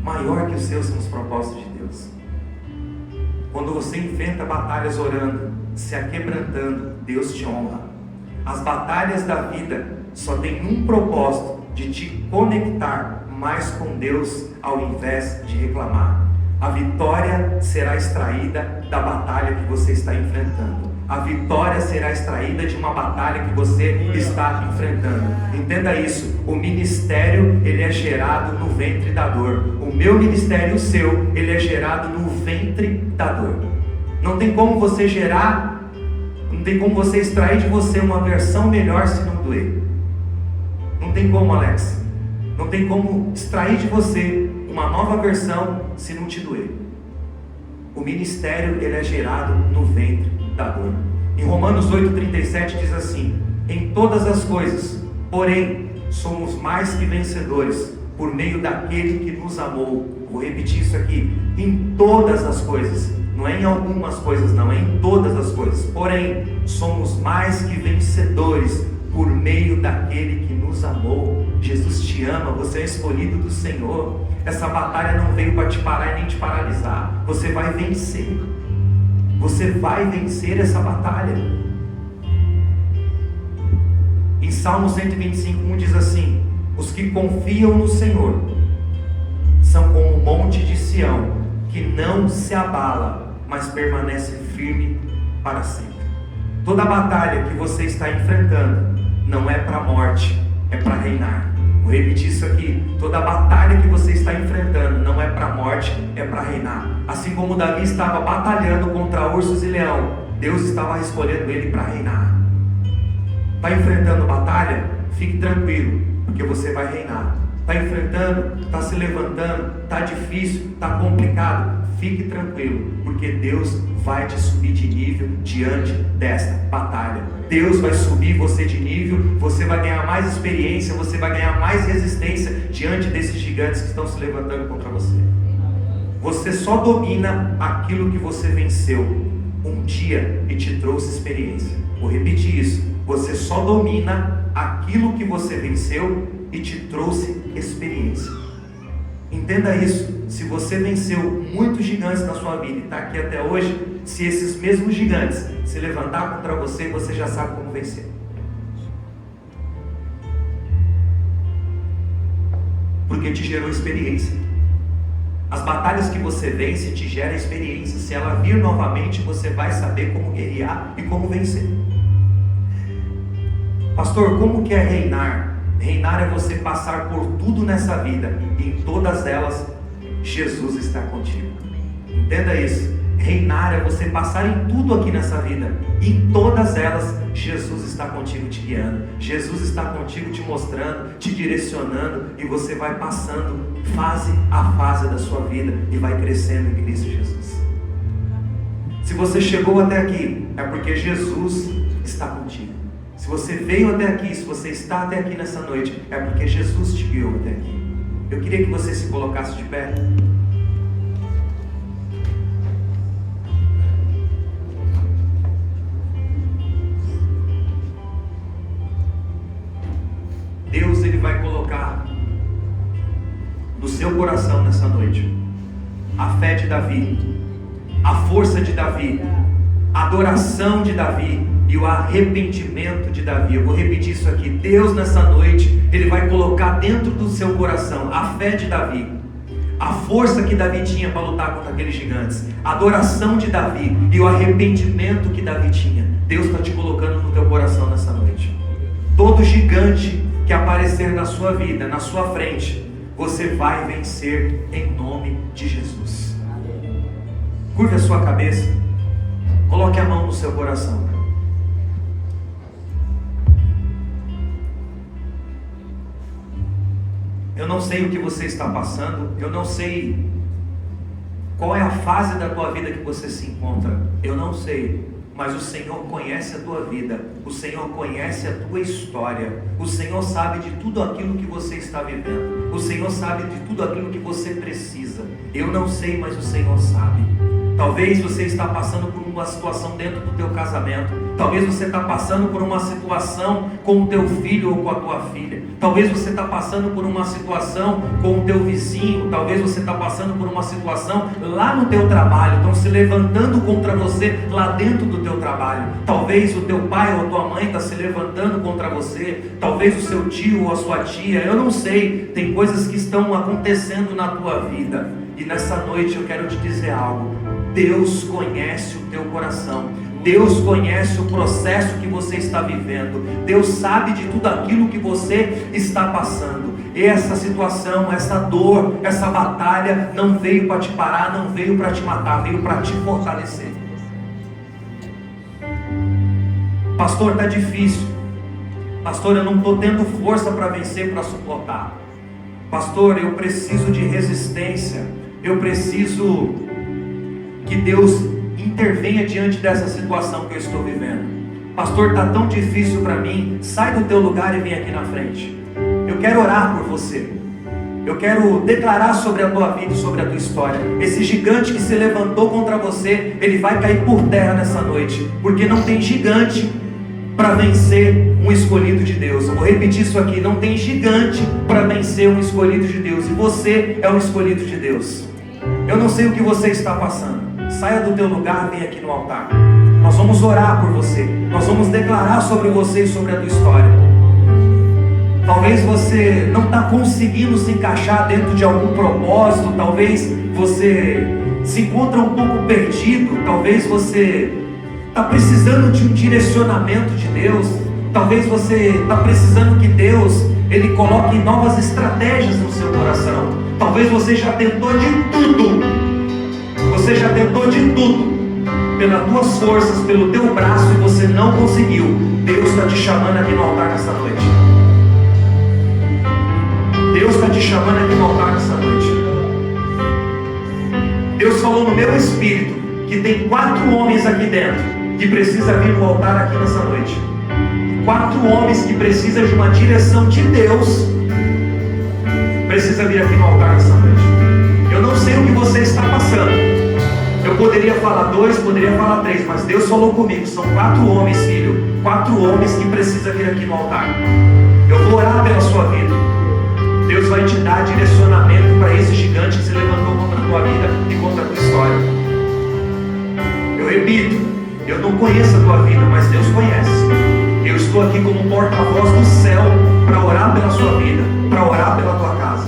Maior que os seus são os propósitos de Deus. Quando você enfrenta batalhas orando, se aquebrantando, Deus te honra. As batalhas da vida só tem um propósito: de te conectar mais com Deus ao invés de reclamar. A vitória será extraída da batalha que você está enfrentando. A vitória será extraída de uma batalha que você está enfrentando. Entenda isso. O ministério, ele é gerado no ventre da dor. O meu ministério e o seu, ele é gerado no ventre da dor. Não tem como você gerar, não tem como você extrair de você uma versão melhor se não doer. Não tem como, Alex. Não tem como extrair de você uma nova versão se não te doer. O ministério, ele é gerado no ventre da dor. Em Romanos 8,37 diz assim: em todas as coisas, porém, somos mais que vencedores por meio daquele que nos amou. Vou repetir isso aqui: em todas as coisas, não é em algumas coisas não, é em todas as coisas. Porém, somos mais que vencedores por meio daquele que nos amou. Jesus te ama, você é escolhido do Senhor. Essa batalha não veio para te parar e nem te paralisar. Você vai vencer. Você vai vencer essa batalha. Em Salmo 125:1 diz assim: os que confiam no Senhor são como o monte de Sião, que não se abala, mas permanece firme para sempre. Toda batalha que você está enfrentando não é para a morte, é para reinar. Vou repetir isso aqui: toda batalha que você está enfrentando não é para a morte, é para reinar. Assim como Davi estava batalhando contra ursos e leão, Deus estava escolhendo ele para reinar. Está enfrentando batalha? Fique tranquilo, porque você vai reinar. Está enfrentando, está se levantando, está difícil, está complicado, fique tranquilo, porque Deus vai te subir de nível diante desta batalha. Deus vai subir você de nível, você vai ganhar mais experiência, você vai ganhar mais resistência diante desses gigantes que estão se levantando contra você. Você só domina aquilo que você venceu um dia e te trouxe experiência. Vou repetir isso: você só domina aquilo que você venceu e te trouxe experiência. Entenda isso: se você venceu muitos gigantes na sua vida e está aqui até hoje, se esses mesmos gigantes se levantar contra você, você já sabe como vencer. Porque te gerou experiência. As batalhas que você vence te geram experiência. Se ela vir novamente, você vai saber como guerrear e como vencer. Pastor, como que é reinar? Reinar é você passar por tudo nessa vida, e em todas elas Jesus está contigo. Entenda isso: reinar é você passar em tudo aqui nessa vida, e em todas elas Jesus está contigo, te guiando. Jesus está contigo, te mostrando, te direcionando, e você vai passando fase a fase da sua vida e vai crescendo em Cristo Jesus. Se você chegou até aqui, é porque Jesus está contigo. Se você veio até aqui, se você está até aqui nessa noite, é porque Jesus te guiou até aqui. Eu queria que você se colocasse de pé. Deus, Ele vai colocar no seu coração nessa noite a fé de Davi, a força de Davi, a adoração de Davi e o arrependimento de Davi. Eu vou repetir isso aqui: Deus nessa noite, Ele vai colocar dentro do seu coração a fé de Davi, a força que Davi tinha para lutar contra aqueles gigantes, a adoração de Davi e o arrependimento que Davi tinha. Deus está te colocando no teu coração nessa noite. Todo gigante que aparecer na sua vida, na sua frente, você vai vencer em nome de Jesus. Curva a sua cabeça, coloque a mão no seu coração. Eu não sei o que você está passando, eu não sei qual é a fase da tua vida que você se encontra, eu não sei, mas o Senhor conhece a tua vida, o Senhor conhece a tua história, o Senhor sabe de tudo aquilo que você está vivendo, o Senhor sabe de tudo aquilo que você precisa. Eu não sei, mas o Senhor sabe. Talvez você está passando por uma situação dentro do teu casamento, talvez você está passando por uma situação com o teu filho ou com a tua filha, talvez você está passando por uma situação com o teu vizinho, talvez você está passando por uma situação lá no teu trabalho, estão se levantando contra você lá dentro do teu trabalho, talvez o teu pai ou a tua mãe está se levantando contra você, talvez o seu tio ou a sua tia, eu não sei, tem coisas que estão acontecendo na tua vida, e nessa noite eu quero te dizer algo: Deus conhece o teu coração, Deus conhece o processo que você está vivendo, Deus sabe de tudo aquilo que você está passando. Essa situação, essa dor, essa batalha não veio para te parar, não veio para te matar, veio para te fortalecer. Pastor, está difícil. Pastor, eu não estou tendo força para vencer, para suportar. Pastor, eu preciso de resistência. Eu preciso que Deus intervenha diante dessa situação que eu estou vivendo. Pastor, está tão difícil para mim. Sai do teu lugar e vem aqui na frente. Eu quero orar por você. Eu quero declarar sobre a tua vida e sobre a tua história. Esse gigante que se levantou contra você, ele vai cair por terra nessa noite, porque não tem gigante para vencer um escolhido de Deus. Eu vou repetir isso aqui: não tem gigante para vencer um escolhido de Deus, e você é um escolhido de Deus. Eu não sei o que você está passando. Saia do teu lugar, vem aqui no altar. Nós vamos orar por você. Nós vamos declarar sobre você e sobre a tua história. Talvez você não está conseguindo se encaixar dentro de algum propósito. Talvez você se encontra um pouco perdido. Talvez você está precisando de um direcionamento de Deus. Talvez você está precisando que Deus Ele coloque novas estratégias no seu coração. Talvez você já tentou de tudo. Você já tentou de tudo pelas tuas forças, pelo teu braço, e você não conseguiu. Deus está te chamando aqui no altar nessa noite. Deus está te chamando aqui no altar nessa noite. Deus falou no meu espírito que tem 4 homens aqui dentro que precisam vir no altar aqui nessa noite. 4 homens que precisam de uma direção de Deus. Precisa vir aqui no altar nessa noite. Eu não sei o que você está passando. Eu poderia falar 2, poderia falar 3, mas Deus falou comigo. São 4 homens, filho. 4 homens que precisam vir aqui no altar. Eu vou orar pela sua vida. Deus vai te dar direcionamento para esse gigante que se levantou contra a tua vida e contra a tua história. Eu repito, eu não conheço a tua vida, mas Deus conhece. Eu estou aqui como porta-voz do céu para orar pela sua vida, para orar pela tua casa.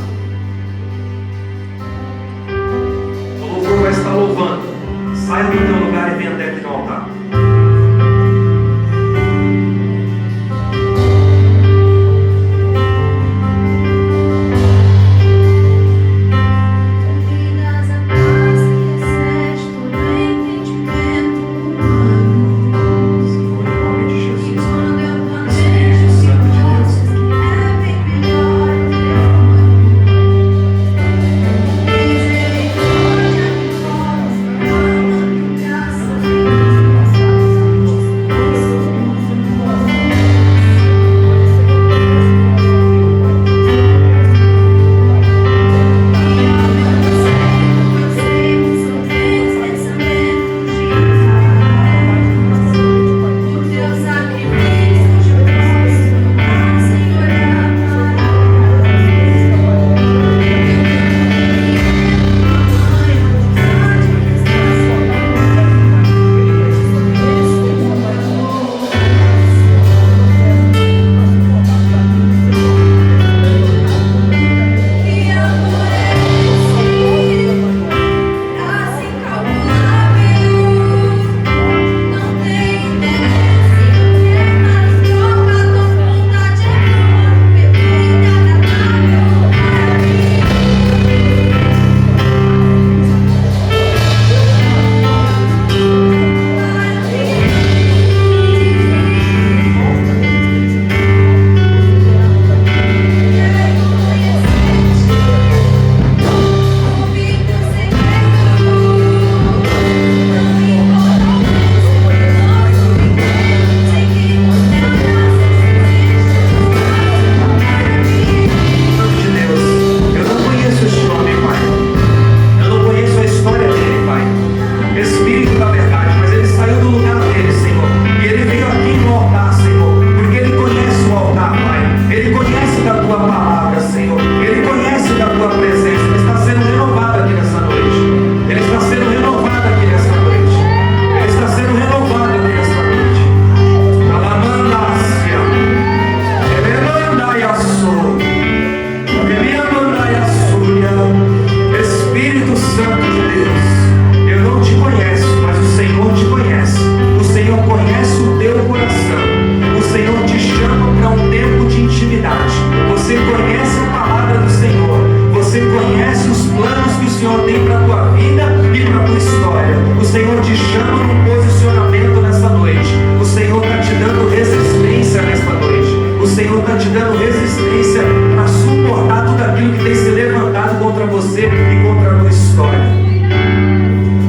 O louvor vai estar louvando. Saia do teu lugar e venha até aqui no altar.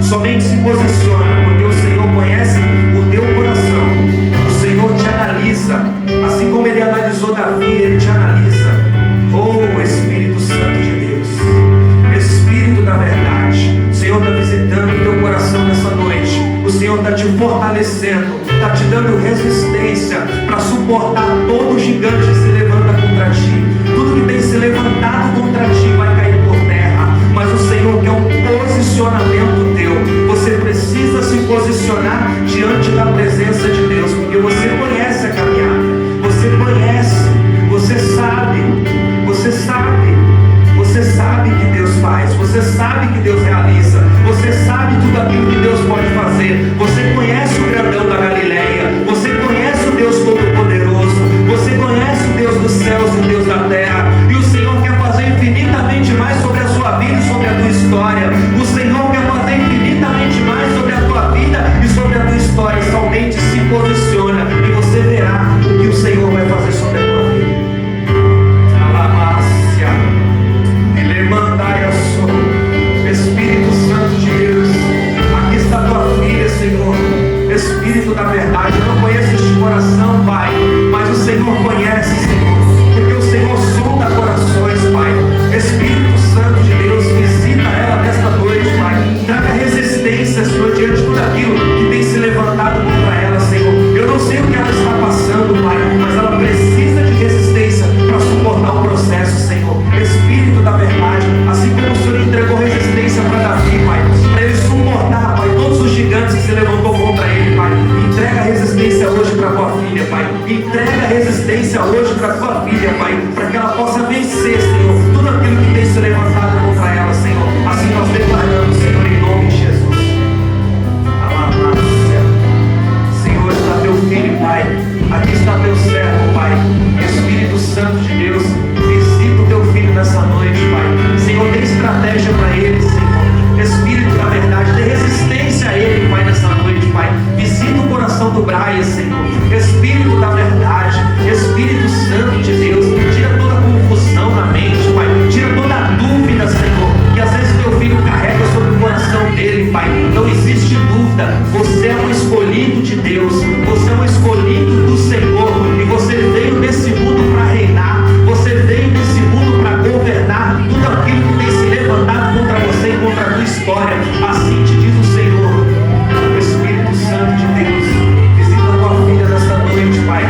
Somente se posiciona, porque fortalecendo, está te dando resistência para suportar todo gigante que se levanta contra ti. Tudo que tem se levantado contra ti vai cair por terra, mas o Senhor quer um posicionamento teu. Você precisa se posicionar diante da presença de Deus, porque você conhece a caminhada, você conhece, você sabe que Deus faz, você sabe que Deus realiza, você sabe tudo aquilo que Deus pode fazer. Você conhece o grandão da Galileia, você conhece o Deus Todo-Poderoso, você conhece o Deus dos céus e o Deus da terra, e o Senhor quer fazer infinitamente mais sobre a sua vida e sobre a tua história. O Senhor quer fazer infinitamente mais sobre a tua vida e sobre a tua história. Somente se posiciona e você verá o que o Senhor vai fazer sobre a tua vida. Espírito Santo de Deus, aqui está tua filha, Senhor. Espírito da verdade, eu não conheço este coração, Pai, mas o Senhor conhece, Senhor, porque o Senhor sonda corações, Pai. Espírito Santo de Deus, visita ela nesta noite, Pai. Traga resistência, Senhor, diante de tudo aquilo que tem se levantado contra ela, Senhor. Eu não sei o que ela está passando, Pai, mas ela precisa de resistência para suportar o processo, Senhor. Espírito da verdade, assim como o Senhor entregou resistência para Davi, Pai, para ele suportar, Pai, todos os gigantes que se levantou contra ele, Pai. Entrega a resistência hoje para tua filha, Pai. Entrega a resistência hoje para tua filha, Pai, para que ela possa vencer, Senhor, tudo aquilo que tem se levantado contra ela, Senhor. Assim nós declaramos, Senhor, em nome de Jesus. Senhor, está teu filho, Pai. Aqui está teu servo, Pai. Espírito Santo de Deus, visita o teu filho nessa noite, Pai. Senhor, dê estratégia para ele, Senhor. Espírito da verdade, dê resistência a ele, Pai, nessa noite, Pai. Visita o coração do Brian, Senhor. Espírito da verdade, Espírito Santo de Deus, tira toda a confusão na mente, Pai. Tira toda a dúvida, Senhor, que às vezes teu filho carrega sobre o coração dele, Pai. Não existe dúvida. Você é um escolhido de Deus. Você é um escolhido do Senhor. E você veio nesse mundo para reinar. Você veio nesse mundo para governar tudo aquilo que tem se levantado contra você e contra a tua história. Assim te diz o Senhor. Espírito Santo de Deus, visita a tua filha nesta noite, Pai.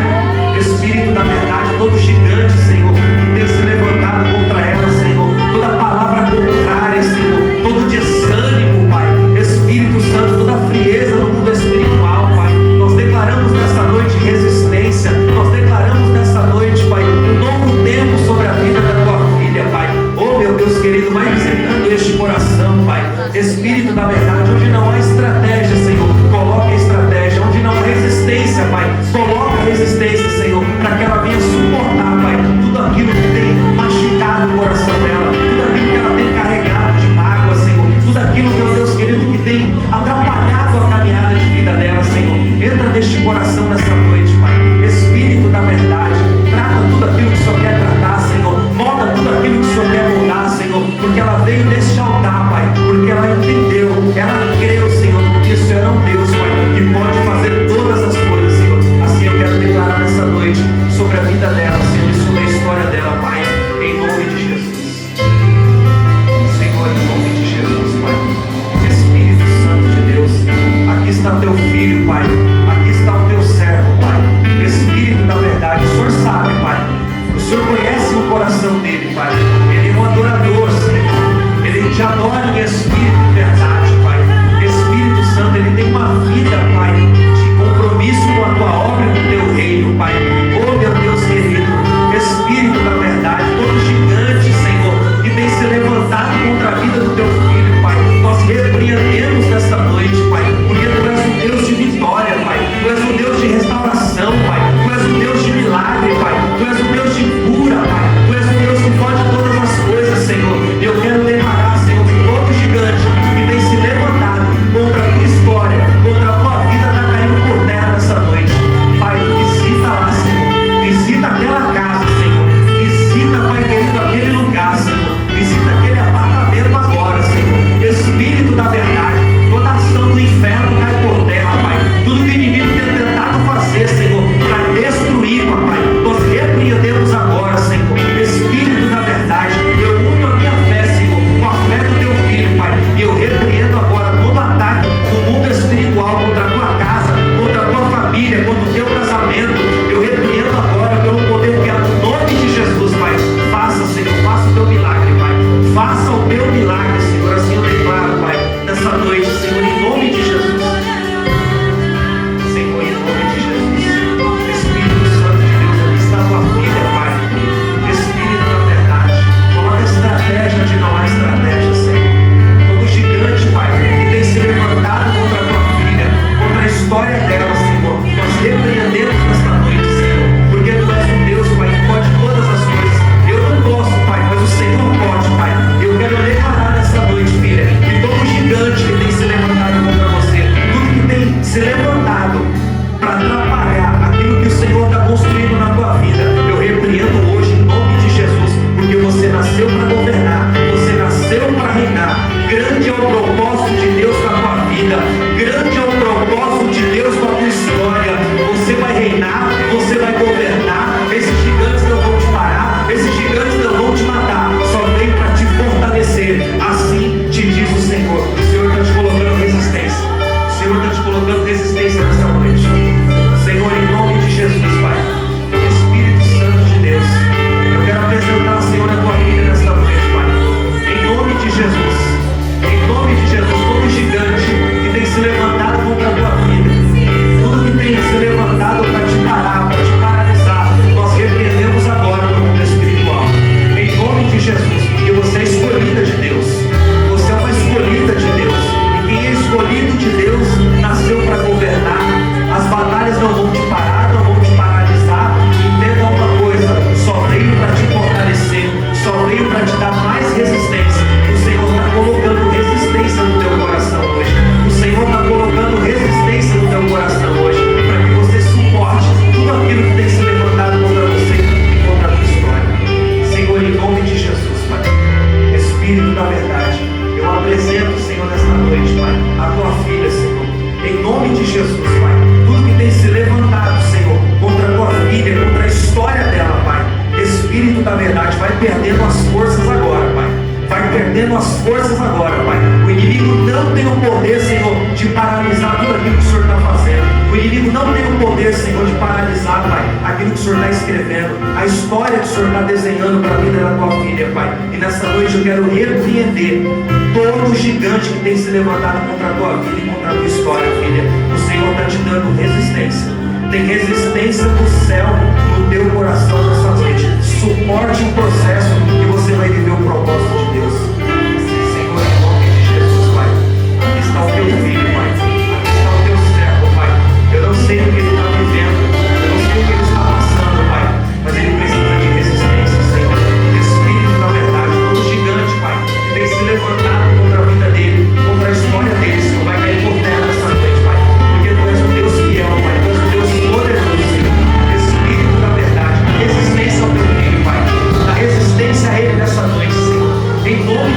Espírito da verdade, todo gigante, Senhor, que tem se levantado contra ela, Senhor. Toda palavra contrária, Senhor. Todo desânimo, Pai. Espírito Santo, toda frieza no mundo espiritual, Pai. Nós declaramos nesta noite resistência. Nós declaramos nesta noite, Pai, um novo tempo sobre a vida da tua filha, Pai. Oh, meu Deus querido, vai visitando este coração, Pai. Espírito da verdade, onde não há estratégia, Senhor, coloca a estratégia. Onde não há resistência, Pai, coloca a resistência, Senhor, para que ela venha suportar, Pai, tudo aquilo que tem machucado o coração dela, tudo aquilo que ela tem carregado de mágoa, Senhor, tudo aquilo, meu Deus querido, que tem atrapalhado a caminhada de vida dela, Senhor. Entra neste coração nessa noite, Pai. Espírito da verdade, trata tudo aquilo que o Senhor quer tratar, Senhor. Molda tudo aquilo que o Senhor quer mudar, Senhor, porque ela veio neste altar, Pai, porque ela entendeu, ela creu, Senhor, que o Senhor é um Deus, Pai, que pode fazer todas as coisas, Senhor. Assim eu quero declarar nessa noite sobre a vida dela, Senhor, e sobre a história dela, Pai, em nome de Jesus. Senhor, em nome de Jesus, Pai. Espírito Santo de Deus, aqui está teu filho, Pai. Aqui está o teu servo, Pai. Espírito da verdade, o Senhor sabe, Pai. O Senhor conhece o coração dele, Pai. Ele é um adorador, Senhor. Ele te adora em espírito e verdade, Pai. Espírito Santo, ele tem uma vida, Pai, de compromisso com a tua obra e com o teu reino, Pai. Oh, meu Deus querido, Espírito da verdade, todo gigante, Senhor, que tem se levantado contra a vida do teu filho, Pai, nós repreendemos nesta noite, Pai, porque tu és um Deus de vitória, Pai. Tu és um Deus de restauração, Pai. Tu és um Deus de milagre, Pai. Tu és um Deus de cura, Pai. Tu és um Deus que pode todas as coisas, Senhor. E eu quero declarar, Senhor, que todo gigante Grande é o propósito de Deus na tua vida. Grande é o propósito de Deus na tua história. Você vai reinar, você vai governar. Esses gigantes não vão te parar, esses gigantes não vão te matar. Só veio para te fortalecer. Assim te diz o Senhor. O Senhor está te colocando resistência. O Senhor está te colocando resistência nessa noite. Senhor, em nome de Jesus, Pai, Espírito Santo de Deus, eu quero apresentar, Senhor, a tua vida nesta noite, Pai. Em nome de Jesus, todo gigante que tem se levantado contra a tua vida, tudo que tem se levantado para te parar, para te paralisar, nós repreendemos agora no mundo espiritual. Em nome de Jesus, porque você é escolhida de Deus. Você é uma escolhida de Deus. E quem é escolhido de Deus nasceu para governar. As batalhas não vão te parar, não vão te paralisar. Entenda uma coisa: só veio para te fortalecer, só veio para te dar mais resistência. O Senhor está colocando resistência no teu coração hoje. O Senhor está colocando resistência no teu coração hoje, para que você suporte tudo aquilo que tem se levantado contra você e contra a tua história. Senhor, em nome de Jesus, Pai, Espírito da verdade, eu apresento, Senhor, nesta noite, Pai, a tua filha, Senhor. Em nome de Jesus, Pai, tudo que tem se levantado, Senhor, contra a tua filha, contra a história dela, Pai, Espírito da verdade, vai perdendo as forças agora, Pai. Vai perdendo as forças agora, Pai. O inimigo não tem o poder, Senhor, de paralisar tudo aquilo que o Senhor está fazendo. O inimigo não tem o poder, Senhor, de paralisar, Pai, aquilo que o Senhor está escrevendo, a história que o Senhor está desenhando para a vida da tua filha, Pai. E nessa noite eu quero repreender todo gigante que tem se levantado contra a tua vida e contra a tua história, filha. O Senhor está te dando resistência. Tem resistência do céu no teu coração nessa noite. Suporte o processo e você vai viver o propósito de Deus. Senhor, em nome de Jesus, Pai, aqui está o teu filho, Pai. Aqui está o teu servo, Pai. Eu não sei o que ele está vivendo, eu não sei o que ele está passando, Pai, mas ele precisa de resistência, Senhor. Espírito da verdade, todo gigante, Pai, que tem se levantado contra a vida dele, contra a história dele, Senhor, vai cair por terra nessa noite, Pai. Porque tu és um Deus fiel, Pai. Tu és um Deus poderoso, Senhor. Espírito da verdade, resistência ao teu filho, Pai. Da resistência a ele nessa noite, Senhor. Em nome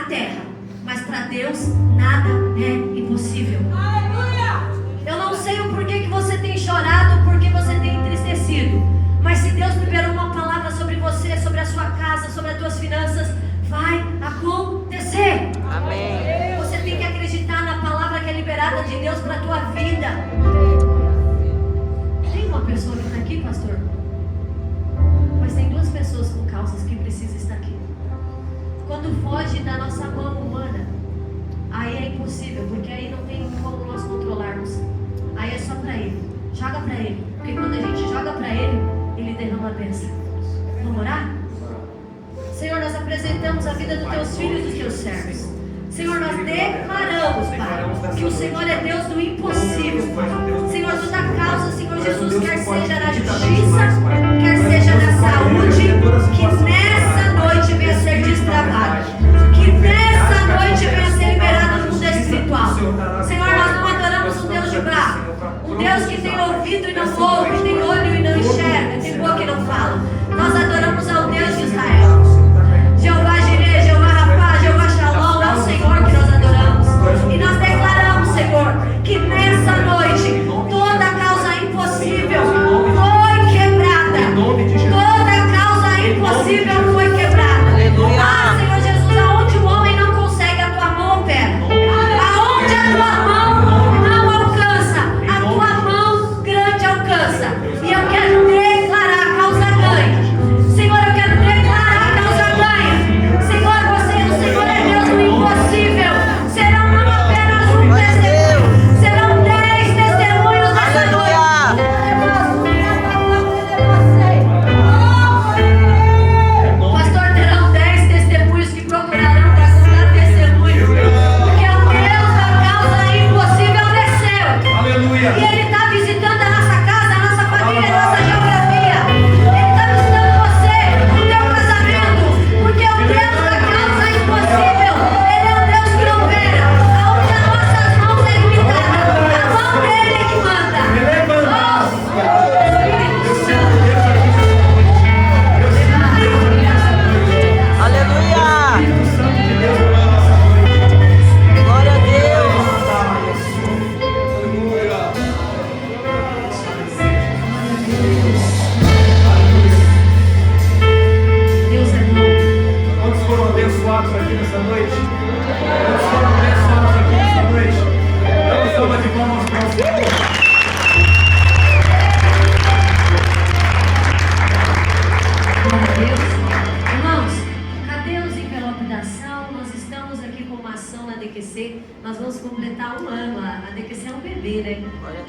terra, mas para Deus nada é impossível. Eu não sei o porquê que você tem chorado, porque você tem entristecido, mas se Deus liberou uma palavra sobre você, sobre a sua casa, sobre as tuas finanças, vai acontecer. Amém. Você tem que acreditar na palavra que é liberada de Deus para a tua vida. Tem uma pessoa que está aqui, pastor? Mas tem duas pessoas com causas que precisam estar aqui. Quando foge da nossa mão humana, aí é impossível, porque aí não tem como nós controlarmos. Aí é só para Ele. Joga para Ele, porque quando a gente joga para Ele, Ele derrama a bênção. Vamos orar? Senhor, nós apresentamos a vida dos teus filhos e dos teus servos. Senhor, nós declaramos, Pai, que o Senhor é Deus do impossível. Senhor, tu dá causa, Senhor Jesus, quer seja na justiça, quer seja na saúde, que nessa noite venha ser destravado, que nessa noite venha ser liberado no mundo espiritual. Senhor, nós não adoramos um Deus de braço, um Deus que tem ouvido e não ouve, tem olho e não enxerga, tem boca e não fala. Nós adoramos ao Deus de Israel. Jeová Jireh, Jeová Rapá, Jeová Shalom, é o Senhor que nós adoramos. E nós declaramos, Senhor, que nessa noite toda causa impossível foi quebrada. Toda causa impossível foi quebrada. Ah, Senhor Jesus, aonde o homem não consegue, a tua mão opera. Aonde a tua mão não alcança, a tua mão grande alcança. E eu quero declarar a causa ganha. Senhor, eu quero declarar a causa ganha. Senhor, o Senhor é Deus do impossível. Serão não apenas um testemunho, serão 10 testemunhos nessa noite. Pastor, terão 10 testemunhos que procurarão para contar testemunho, porque o Deus da causa impossível desceu. Aleluia. E Ele está visitando a nossa casa, a nossa família, a nossa geografia. Ele está visitando você, o teu casamento, porque o Deus da causa impossível, Ele é o Deus que opera. Aonde as nossas mãos é limitada, a mão dele é que manda. Oh, Espírito Santo. Aleluia. Glória a Deus. Deus é bom. Quantos foram abençoados aqui nessa noite? Quantos foram abençoados aqui nessa noite? Dá uma salva de palmas para o Senhor. Glória a Deus. Irmãos, cadê os envelopes da ação? Nós estamos aqui com uma ação na DQC. Nós vamos completar um ano. A DQC é um bebê, né?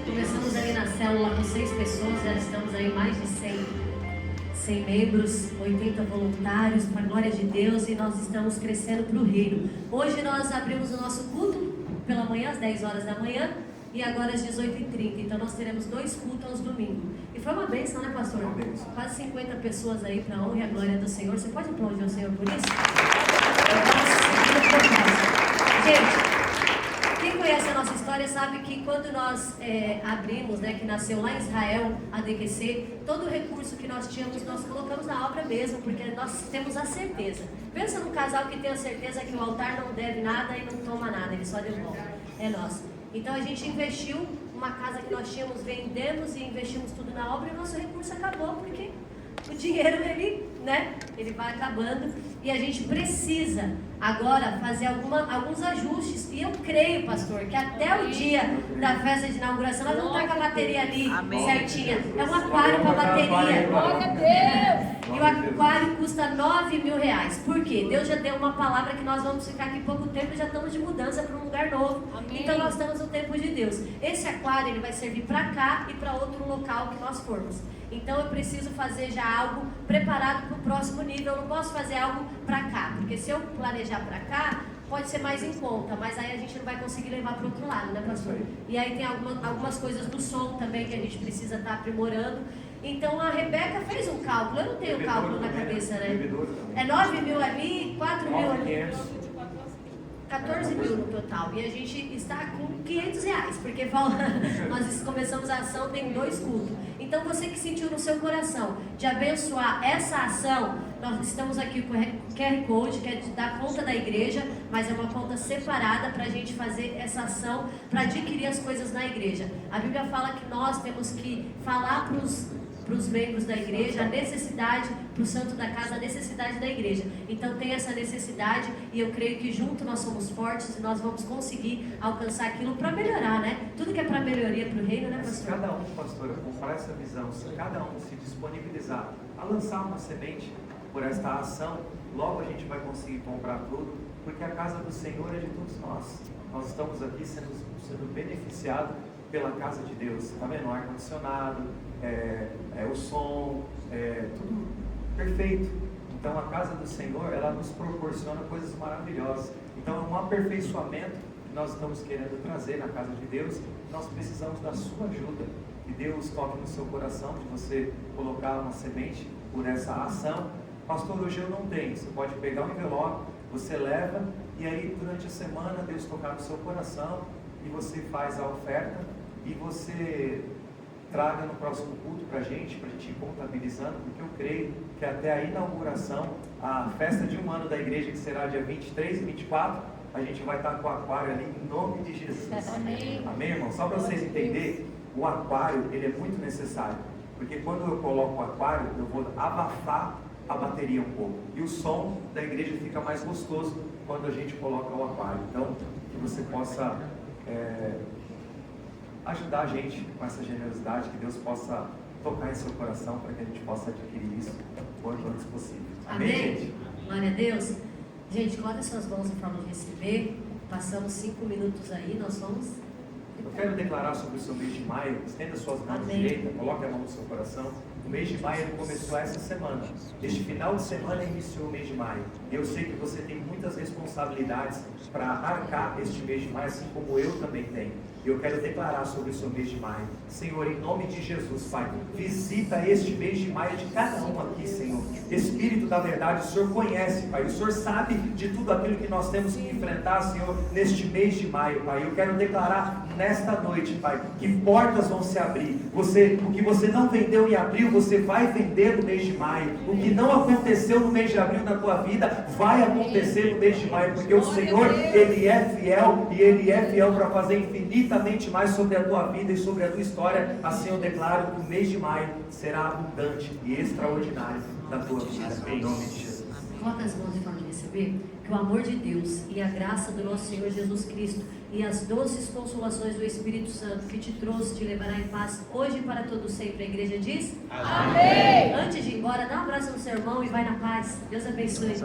Começamos ali na célula com 6 pessoas, já estamos aí mais de 100 membros, 80 voluntários, para a glória de Deus, e nós estamos crescendo para o reino. Hoje nós abrimos o nosso culto pela manhã, às 10 horas da manhã, e agora às 18h30. Então nós teremos 2 cultos aos domingos. E foi uma bênção, né, pastor? Uma bênção. Quase 50 pessoas aí para a honra e a glória do Senhor. Você pode aplaudir o Senhor por isso? Gente, quem conhece a nossa história sabe que quando nós abrimos, né, que nasceu lá em Israel, a DQC, todo o recurso que nós tínhamos, nós colocamos na obra mesmo, porque nós temos a certeza. Pensa num casal que tem a certeza que o altar não deve nada e não toma nada, ele só devolve. É nosso. Então a gente investiu uma casa que nós tínhamos, vendemos e investimos tudo na obra, e o nosso recurso acabou, porque o dinheiro ele vai acabando, e a gente precisa agora fazer alguns ajustes. E eu creio, pastor, que até o dia da festa de inauguração nós vamos estar com a bateria ali. Amém. Certinha. É um aquário para bateria. Glória a Deus. E o aquário custa R$9.000. Por quê? Deus já deu uma palavra que nós vamos ficar aqui pouco tempo e já estamos de mudança para um lugar novo. Amém. Então nós estamos no tempo de Deus. Esse aquário ele vai servir para cá e para outro local que nós formos. Então eu preciso fazer já algo preparado para o próximo nível. Eu não posso fazer algo para cá, porque se eu planejar para cá, pode ser mais em conta, mas aí a gente não vai conseguir levar para o outro lado, né, pastor? E aí tem algumas coisas do som também que a gente precisa estar aprimorando. Então a Rebeca fez um cálculo, eu não tenho cálculo na cabeça, né? É 9.000 ali, 4.000 ali. 14 mil no total. E a gente está com R$500, porque nós começamos a ação, tem 2 cultos. Então você que sentiu no seu coração de abençoar essa ação, nós estamos aqui com o QR Code, que é de dar conta da igreja, mas é uma conta separada para a gente fazer essa ação, para adquirir as coisas na igreja. A Bíblia fala que nós temos que falar para os membros da igreja a necessidade, para o santo da casa, a necessidade da igreja. Então tem essa necessidade e eu creio que junto nós somos fortes e nós vamos conseguir alcançar aquilo para melhorar, né? Tudo que é para melhoria para o reino, né, pastor? Se cada um, pastora, comprar essa visão, se cada um se disponibilizar a lançar uma semente por esta ação, logo a gente vai conseguir comprar tudo, porque a casa do Senhor é de todos nós. Nós estamos aqui sendo beneficiados pela casa de Deus. Está vendo? O ar-condicionado, o som, tudo perfeito. Então a casa do Senhor, ela nos proporciona coisas maravilhosas. Então é um aperfeiçoamento que nós estamos querendo trazer na casa de Deus. Nós precisamos da sua ajuda. Que Deus toque no seu coração de você colocar uma semente por essa ação. Pastor, hoje eu não tenho. Você pode pegar um envelope, você leva, e aí durante a semana Deus tocar no seu coração e você faz a oferta e você traga no próximo culto para a gente ir contabilizando, porque eu creio que até a inauguração, a festa de 1 ano da igreja, que será dia 23 e 24, a gente vai estar com o aquário ali em nome de Jesus. Amém. Amém, irmão? Só para vocês entenderem, o aquário, ele é muito necessário, porque quando eu coloco o aquário, eu vou abafar a bateria um pouco, e o som da igreja fica mais gostoso quando a gente coloca o aquário. Então, que você possa ajudar a gente com essa generosidade, que Deus possa tocar em seu coração para que a gente possa adquirir isso o quanto antes possível. Amém, gente? Glória a Deus. Gente, coloque suas mãos em forma de receber. Passamos 5 minutos aí, nós vamos... Eu quero declarar sobre o seu mês de maio. Estenda suas mãos direita, coloque a mão no seu coração. O mês de maio ele começou essa semana. Este final de semana iniciou o mês de maio. Eu sei que você tem muitas responsabilidades para arcar este mês de maio, assim como eu também tenho. E eu quero declarar sobre o seu mês de maio. Senhor, em nome de Jesus, Pai, visita este mês de maio de cada um aqui, Senhor. Espírito da verdade, o Senhor conhece, Pai. O Senhor sabe de tudo aquilo que nós temos que enfrentar, Senhor, neste mês de maio, Pai. Eu quero declarar nesta noite, Pai, que portas vão se abrir. O que você não vendeu em abril, você vai vender no mês de maio. O que não aconteceu no mês de abril na tua vida, vai acontecer no mês de maio, porque o Senhor, Ele é fiel, e Ele é fiel para fazer infinitamente mais sobre a tua vida e sobre a tua história. Assim eu declaro que o mês de maio será abundante e extraordinário na tua vida, em nome de Jesus. Coloca as mãos em forma de receber. Que o amor de Deus e a graça do nosso Senhor Jesus Cristo e as doces consolações do Espírito Santo que te trouxe, te levará em paz hoje e para todo sempre. A igreja diz? Amém! Antes de ir embora, dá um abraço no seu irmão e vai na paz. Deus abençoe.